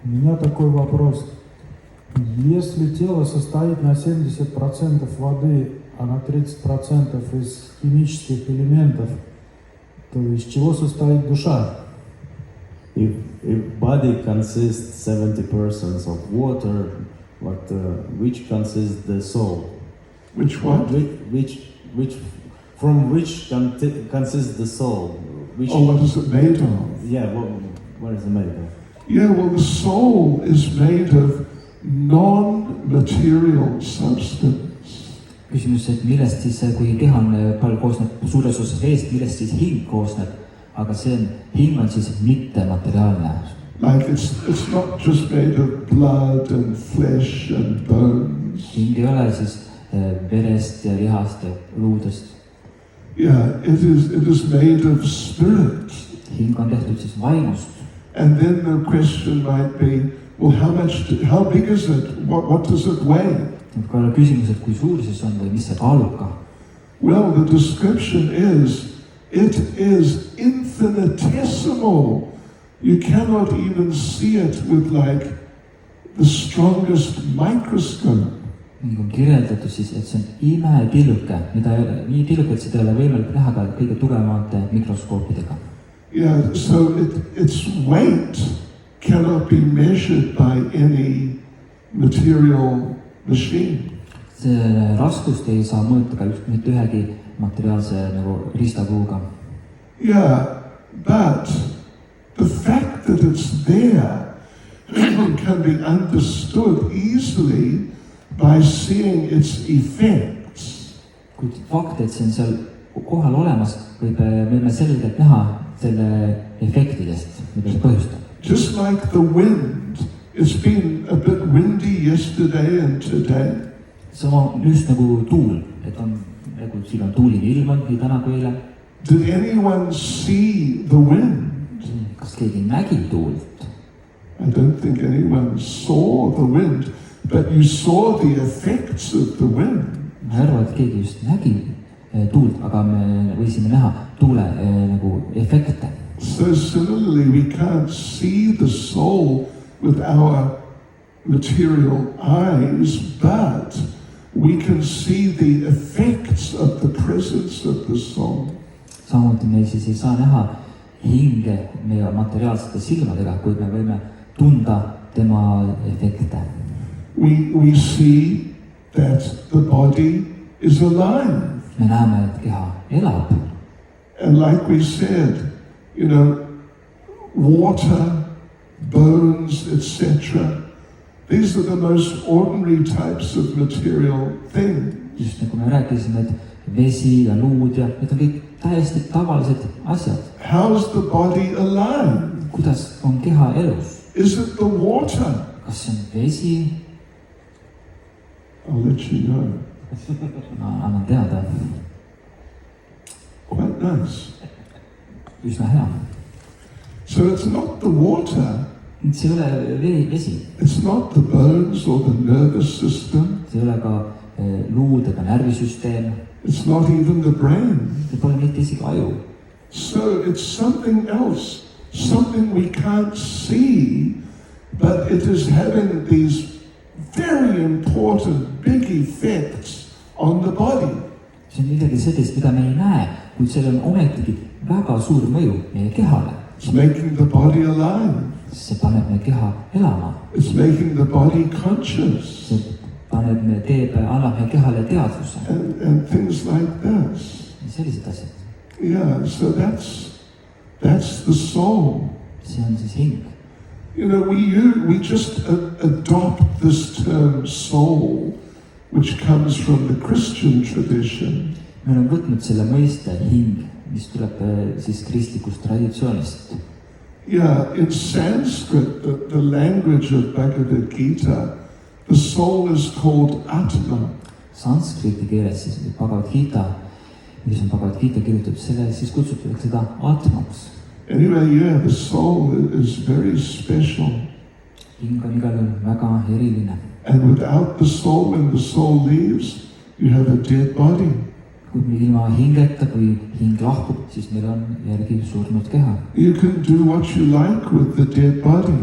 У меня такой вопрос. Если тело состоит на 70% воды, а на 30% из химических элементов, то из чего состоит душа? If body consists 70% of water, which consists the soul? Which what? From which consists the soul? What is it made of? Yeah, what is it made of? Yeah, well, the soul is made of non-material substance. Küsimus, et millest siis, kui keha on palju koosneb suures osas veest, millest siis hing koosneb, aga hing on siis mittemateriaalne. Like it's not just made of blood and flesh and bones. Hing ei ole siis verest ja lihast ja luudest. Yeah, it is made of spirit. Hing on tehtud siis vaimust. And then the question might be, well, how big is it? What does it weigh? Kui on küsimus, et kui suur siis on või mis see kaalub ka? Well, the description is, it is infinitesimal. You cannot even see it with like the strongest microscope. Nii on kirjeldatud siis, et see on imetilluke, mida ei ole, nii tilluke, et seda ei ole võimalik näha ka kõige tugevamate mikroskoopidega. Yeah, so its weight cannot be measured by any material machine. See raskust ei saa mõõta ka mitte ühegi materiaalse nagu riistapuuga. Yeah, but the fact that it's there can be understood easily by seeing its effects. Kuid fakt, et see on seal kohal olemas, võime selgelt näha selle efektidest, mida see põhjustab. Just like the wind, it's been a bit windy yesterday and today. Sama just nagu tuul, et on nagu siin on tuuline ilm on nii täna kui eile. Did anyone see the wind? Kas keegi nägi tuult? I don't think anyone saw the wind, but you saw the effects of the wind. Ma ei arva, et keegi just nägi tuult, aga me võisime näha tuule nagu efekte. So similarly, we can't see the soul with our material eyes, but we can see the effects of the presence of the soul. Samuti me siis ei saa näha hinge meie materiaalsete silmadega, kuid me võime tunda tema efekte. we see that the body is alive. me näeme, et keha elab. And like we said, you know, water, bones, etc. These are the most ordinary types of material things. just nagu me rääkisime, et vesi ja luud ja need on kõik täiesti tavalised asjad. How is the body alive? kuidas on keha elus? Is it the water? kas see on vesi? I'll let you know. ma annan teada. Quite nice. üsna hea. So it's not the water. see ei ole vesi, It's not the bones or the nervous system. see ei ole ka luud ega närvisüsteem, It's not even the brain. see pole mitte isegi aju. So it's something else, something we can't see, but it is having these very important big effects on the body. see on midagi sellist, mida me ei näe, kuid sellel on ometigi väga suur mõju meie kehale. It's making the body alive. see paneb meie keha elama, It's making the body conscious see annab meie kehale teadvuse and things like this. ja sellised asjad. Yeah, so that's the soul. see on siis hing. You know, we just adopt this term soul, which comes from the Christian tradition. me oleme võtnud selle mõiste hing, mis tuleb siis kristlikust traditsioonist. Yeah, in Sanskrit, the language of Bhagavad Gita, the soul is called Atma. Sanskriti keeles siis Bhagavad Gita, mis on Bhagavad Gita kirjutatud, selle siis kutsutakse seda Atmaks. Anyway, yeah, the soul is very special. hing on igal juhul väga eriline. And without the soul, when the soul leaves, you have a dead body. kui meil ilma hingeta, kui hing lahkub, siis meil on järgi surnud keha. You can do what you like with the dead body.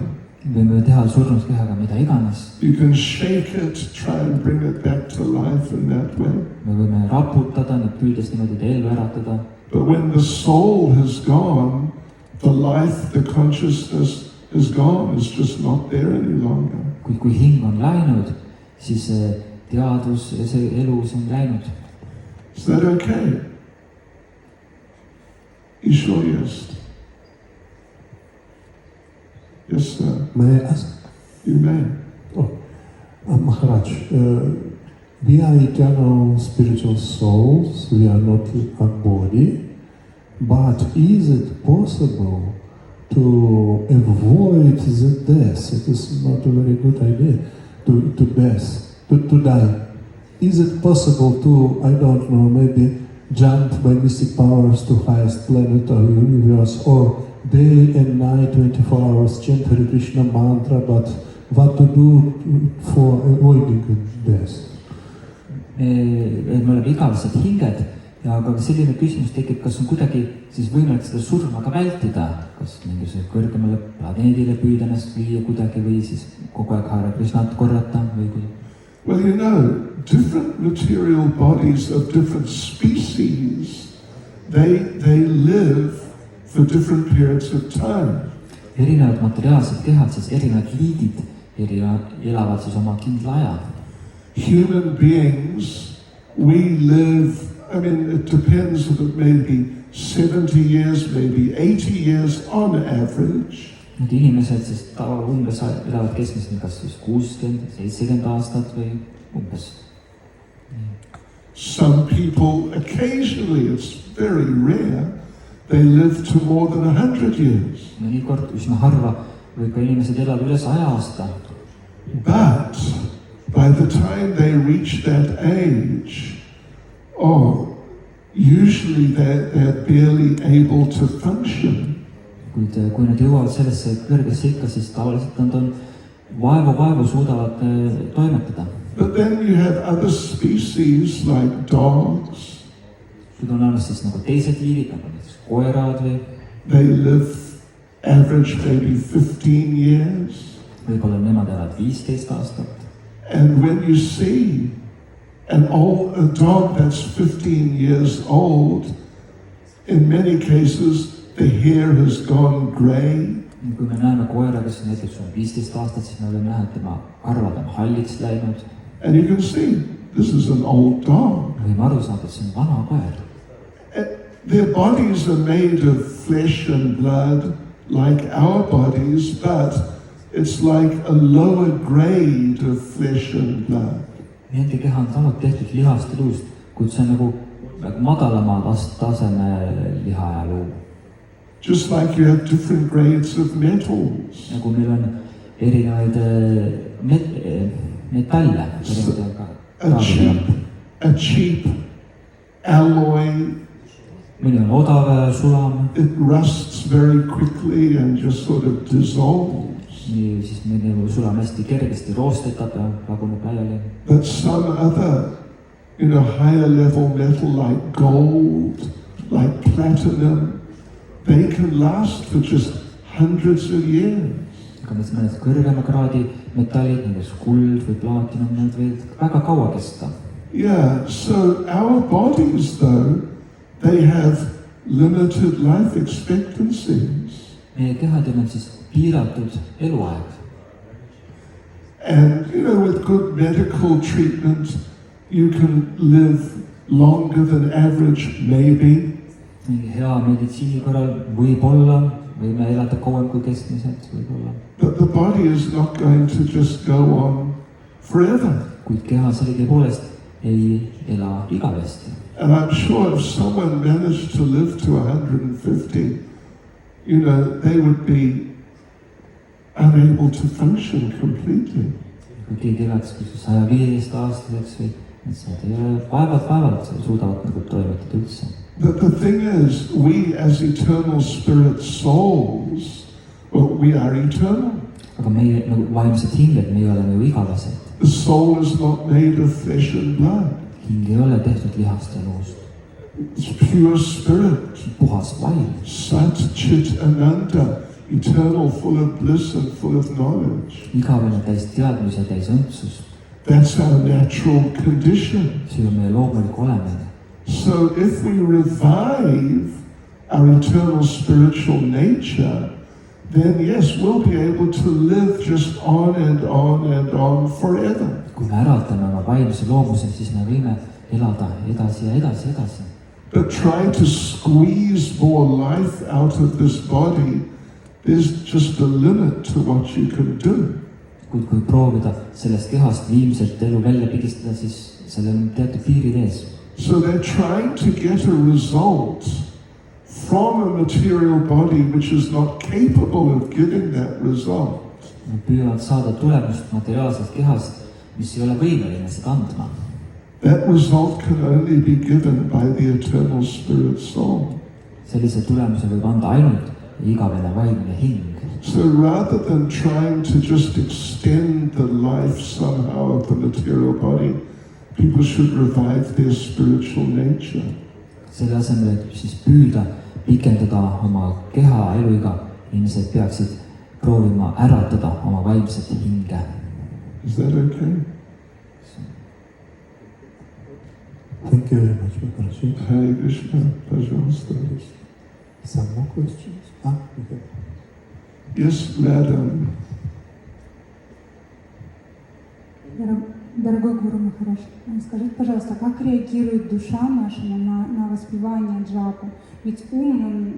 me võime teha surnud kehaga mida iganes. You can shake it, try and bring it back to life in that way. me võime raputada, püüdes niimoodi ta ellu äratada. But when the soul has gone, the life, the consciousness is gone. It's just not there any longer. kuid kui hing on läinud, siis see teadvus ja see elu, see on läinud. Is that okay? You sure? Yes. Yes, sir. May I ask? You may. Maharaj, we are eternal spiritual souls, we are not a body, but is it possible to avoid the death? It is not a very good idea to die. Is it possible to, I don't know, maybe jump by mystic powers to highest planet or universe, or day and night, 24 hours, chant Hare Krishna mantra, but what to do for avoiding death? me oleme igavesed hinged ja aga selline küsimus tekib, kas on kuidagi siis võimalik seda surma ka vältida, kas mingisugusele kõrgemale planeedile püüda ennast viia kuidagi või siis kogu aeg Hare Krishnat korrata või kuidagi? Well, you know, different material bodies of different species, they live for different periods of time. erinevad materiaalsed kehad, siis erinevad liigid elavad siis oma kindla aja. Human beings, we live, I mean, it depends if it may be 70 years, maybe 80 years on average. Need inimesed siis umbes elavad keskmiselt kas siis 60-70 aastat või umbes. Some people, occasionally, it's very rare, they live to more than 100 years. mõnikord üsna harva võib ka inimesed elada üle 100 aasta. But by the time they reach that age, usually they're barely able to function. kuid kui nad jõuavad sellesse kõrgesse ikka, siis tavaliselt nad on vaevu suudavad toimetada. But then you have other species like dogs. Kuid on olemas siis nagu teised liigid, nagu näiteks koerad või They live average maybe 15 years. võib-olla nemad elavad 15 aastat. And when you see a dog that's 15 years old, in many cases the hair has gone gray. kui me näeme koera, kes näiteks on 15 aastat, siis me võime näha, et tema karvad on halliks läinud. And you can see this is an old dog. võime aru saada, et see on vana koer. Their bodies are made of flesh and blood like our bodies, but it's like a lower grade of flesh and blood. Nende keha on samuti tehtud lihast ja luust, kuid see on nagu madalama taseme liha ja luu. Just like you have different grades of metals. Nagu meil on erinevaid metalle. A cheap alloy. Mõni on odav sulam. It rusts very quickly and just sort of dissolves. Nii siis mõni sulam hästi kergesti roostetab ja laguneb laiali. But some other, higher level metal like gold, like platinum, they can last for just hundreds of years. Aga mõned kõrgema kraadi metallid, näiteks kuld või plaatinum, need võivad väga kaua kesta. Yeah, so our bodies though, they have limited life expectancies. Meie kehadel on siis piiratud eluaeg. And with good medical treatment, you can live longer than average, maybe. Hea meditsiini korral võib-olla, võime elada kauem kui keskmiselt, võib-olla. But the body is not going to just go on forever. Kuid keha sellegipoolest ei ela igavesti. And I'm sure if someone managed to live to 150, they would be unable to function completely. Kui keegi elaks 115 aastaseks või nad ei ole vaevalt suudavad nagu toimetada üldse. But the thing is, we as eternal spirit souls, we are eternal. Aga meie nagu vaimsed hinged, meie oleme ju igavesed. The soul is not made of flesh and blood. Hing ei ole tehtud lihast ja luust. It's pure spirit. Puhas vaim. Sat Chit Ananda, eternal, full of bliss and full of knowledge. Igavene täis teadmise, täis õndsust. That's our natural condition. See on meie loomulik olemine. So if we revive our eternal spiritual nature, then yes, we'll be able to live just on and on and on forever. Kui me äratame oma vaimse loomuse, siis me võime elada edasi ja edasi, edasi. But try to squeeze more life out of this body, there's just a limit to what you can do. Kuid kui proovida sellest kehast viimset elu välja pigistada, siis sellel on teatud piirid ees. So they're trying to get a result from a material body which is not capable of giving that result. Nad püüavad saada tulemust materiaalsest kehast, mis ei ole võimeline seda andma. That result can only be given by the eternal spirit soul. Sellise tulemuse võib anda ainult igavene vaimne hing. So rather than trying to just extend the life somehow of the material body, people should revive their spiritual nature. Selle asemel, et siis püüda pikendada oma keha eluiga, inimesed peaksid proovima äratada oma vaimset hinge. Is that okay? Thank you very much, Maharaj. Hare Krishna, пожалуйста. Some more questions? Okay. Yes, madam. Дорогой Гуру Махарадж, скажите, пожалуйста, как реагирует душа наша на воспевание джапы? Ведь ум,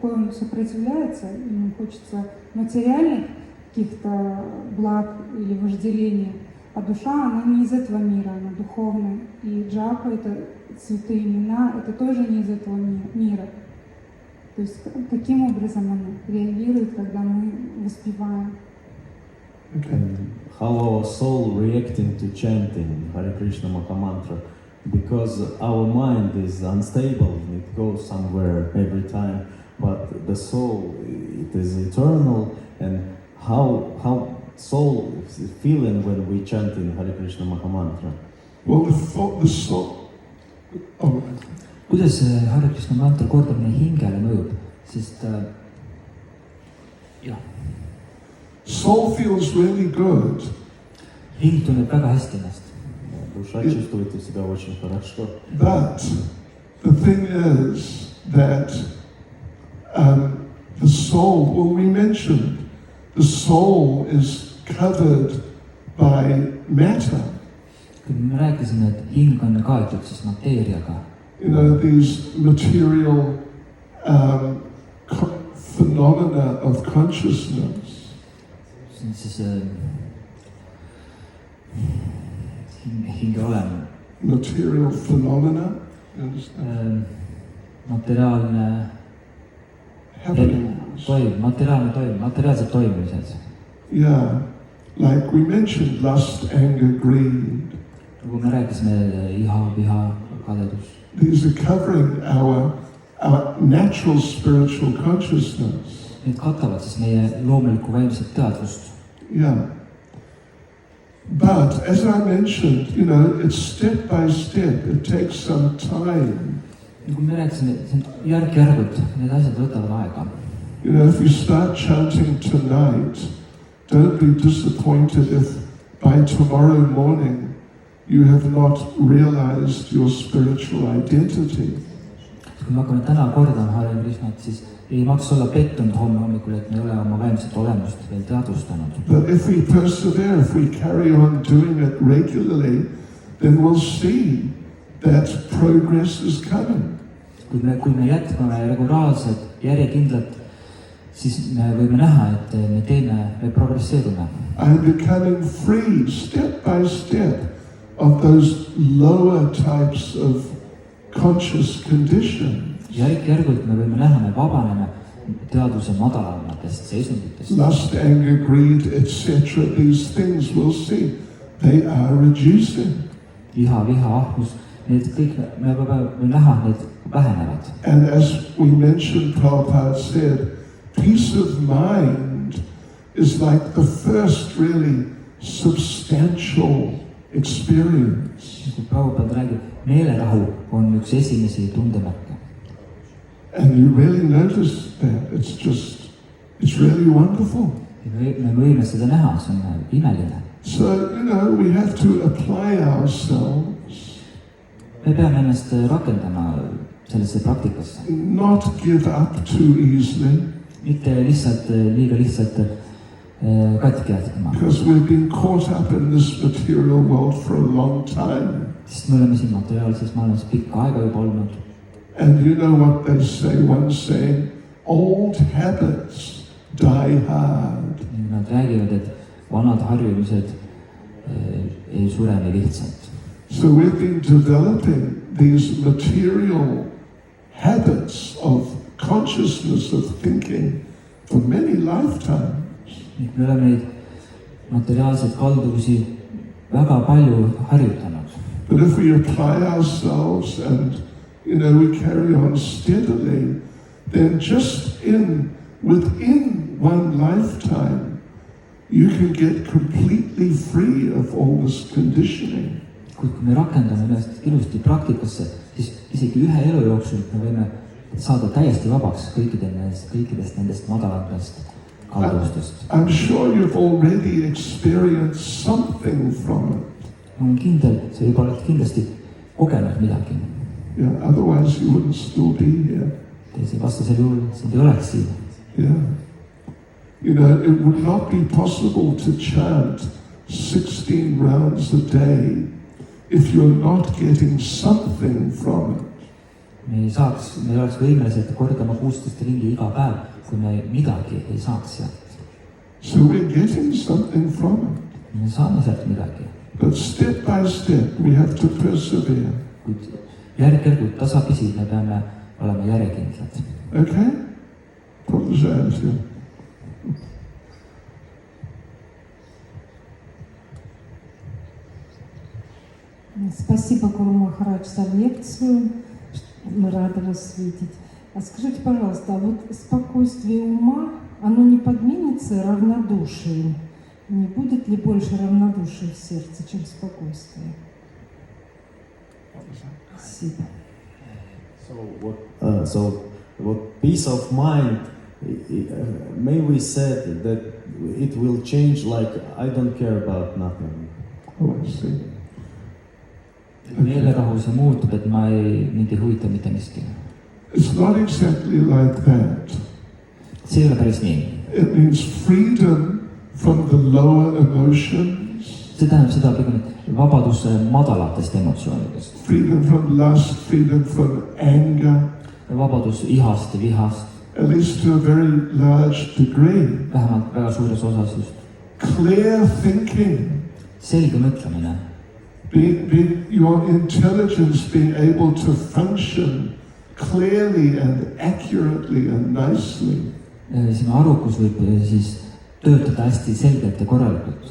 он сопротивляется, ему хочется материальных каких-то благ или вожделения, а душа, она не из этого мира, она духовная. И джапа, это святые имена, это тоже не из этого мира. То есть каким образом она реагирует, когда мы воспеваем? Okay. How our soul reacting to chanting Hare Krishna Mahamantra, because our mind is unstable, it goes somewhere every time, but the soul, it is eternal, and how soul is feeling when we chanting Hare Krishna Mahamantra? Well, the soul. Oh. Kuidas see Hare Krishna mantra kordamine hingele mõjub? Sest jah. Soul feels really good. Hing tunneb väga hästi ennast. Душа чувствует себя очень хорошо. But the thing is that The soul, well, we mentioned, the soul is covered by matter. kui me rääkisime, et hing on kaetud siis mateeriaga, You know, these material phenomena of consciousness. siis hinge olema. Material phenomena, you understand? Materiaalne Happenings. materiaalsed toimimised. Yeah, like we mentioned, lust, anger, greed. Nagu me rääkisime, iha, viha, kadedus. These are covering our natural spiritual consciousness. Need katavad siis meie loomulikku vaimset teadvust. Yeah. But as I mentioned, you know, it's step by step. It takes some time. Nagu me rääkisime, järk-järgult need asjad võtavad aega. You know, if you start chanting tonight, don't be disappointed if by tomorrow morning you have not realized your spiritual identity. Kui me hakkame täna kordama Hare Krishnat, siis ei maksa olla pettunud homme hommikul, et me ei ole oma vaimset olemust veel teadvustanud. But if we persevere, if we carry on doing it regularly, then we'll see that progress is coming. Kui me jätkame regulaarselt, järjekindlalt, siis me võime näha, et me progresseerume. I'm becoming free step by step of those lower types of conscious conditions. Järk-järgult me võime näha, me vabaneme teadvuse madalamatest seisunditest. Lust, anger, greed, etc. These things we'll see, they are reducing. Iha, viha, ahvus, need kõik me võime näha, need vähenevad. And as we mentioned, Prabhupada said, peace of mind is like the first really substantial experience. Kui Prabhupada räägib, meelerahu on üks esimesi tundemärke. And you really notice that. It's really wonderful. Me võime seda näha, see on imeline. So, you know, we have to apply ourselves. Me peame ennast rakendama sellesse praktikasse. Not give up too easily. Mitte liiga lihtsalt katki jätkama. Because we've been caught up in this material world for a long time. Sest me oleme siin materiaalses maailmas pikka aega juba olnud. And you know what they say, one saying, old habits die hard. Nad räägivad, et vanad harjumused ei sure nii lihtsalt. So we've been developing these material habits of consciousness, of thinking, for many lifetimes. Me oleme neid materiaalseid kalduvusi väga palju harjutanud. But if we apply ourselves and, you know, we carry on steadily, then just within one lifetime, you can get completely free of all this conditioning. Kui me rakendame ennast ilusti praktikasse, siis isegi ühe elu jooksul me võime saada täiesti vabaks kõikidest nendest madalatest kalduvustest. I'm sure you've already experienced something from it. Ma olen kindel, sa juba oled kindlasti kogenud midagi. Yeah, otherwise you wouldn't still be here. Vastasel juhul sind ei oleks siin. Yeah. You know, it would not be possible to chant 16 rounds a day if you're not getting something from it. Me ei oleks võimelised kordama 16 ringi iga päev, kui me midagi ei saaks sealt. So we're getting something from it. Me saame sealt midagi. But step by step we have to persevere. Kuid järk-järgult tasapisi me peame olema järjekindlad. Okay? Продолжаемся. Спасибо, Гуру Махарадж, за лекцию. Мы рады вас видеть. А скажите, пожалуйста, а вот спокойствие ума, оно не подменится равнодушием? Не будет ли больше равнодушия в сердце, чем спокойствие? Спасибо. So what peace of mind, may we said that it will change like I don't care about nothing. Oh, I see. Meelerahu see muutub, et mind ei huvita mitte miski. It's not exactly like that. see ei ole päris nii. It means freedom from the lower emotions, see tähendab seda pigem, et vabadus madalatest emotsioonidest, freedom from lust, freedom from anger, vabadus ihast ja vihast, at least to a very large degree. vähemalt väga suures osas just. Clear thinking, selge mõtlemine, your intelligence being able to function clearly and accurately and nicely. sinu arukus võib siis töötada hästi selgelt ja korralikult.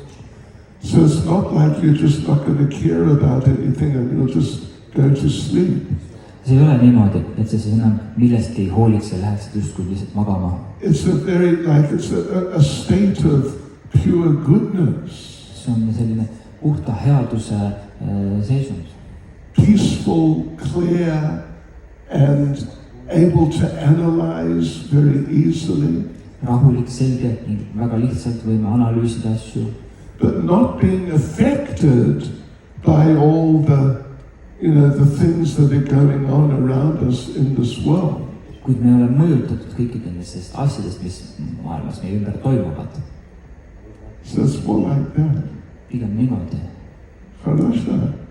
So it's not like you're just not going to care about anything and you'll just go to sleep. see ei ole niimoodi, et sa siis enam millestki ei hooliks ja läheksid justkui lihtsalt magama. It's a state of pure goodness. see on selline puhta headuse seisund. Peaceful, clear and able to analyze very easily. rahulik, selge ning väga lihtsalt võime analüüsida asju. But not being affected by all the things that are going on around us in this world. kuid me oleme mõjutatud kõikidest nendest asjadest, mis maailmas meie ümber toimuvad. So it's more like that. pigem niimoodi. Хорошо.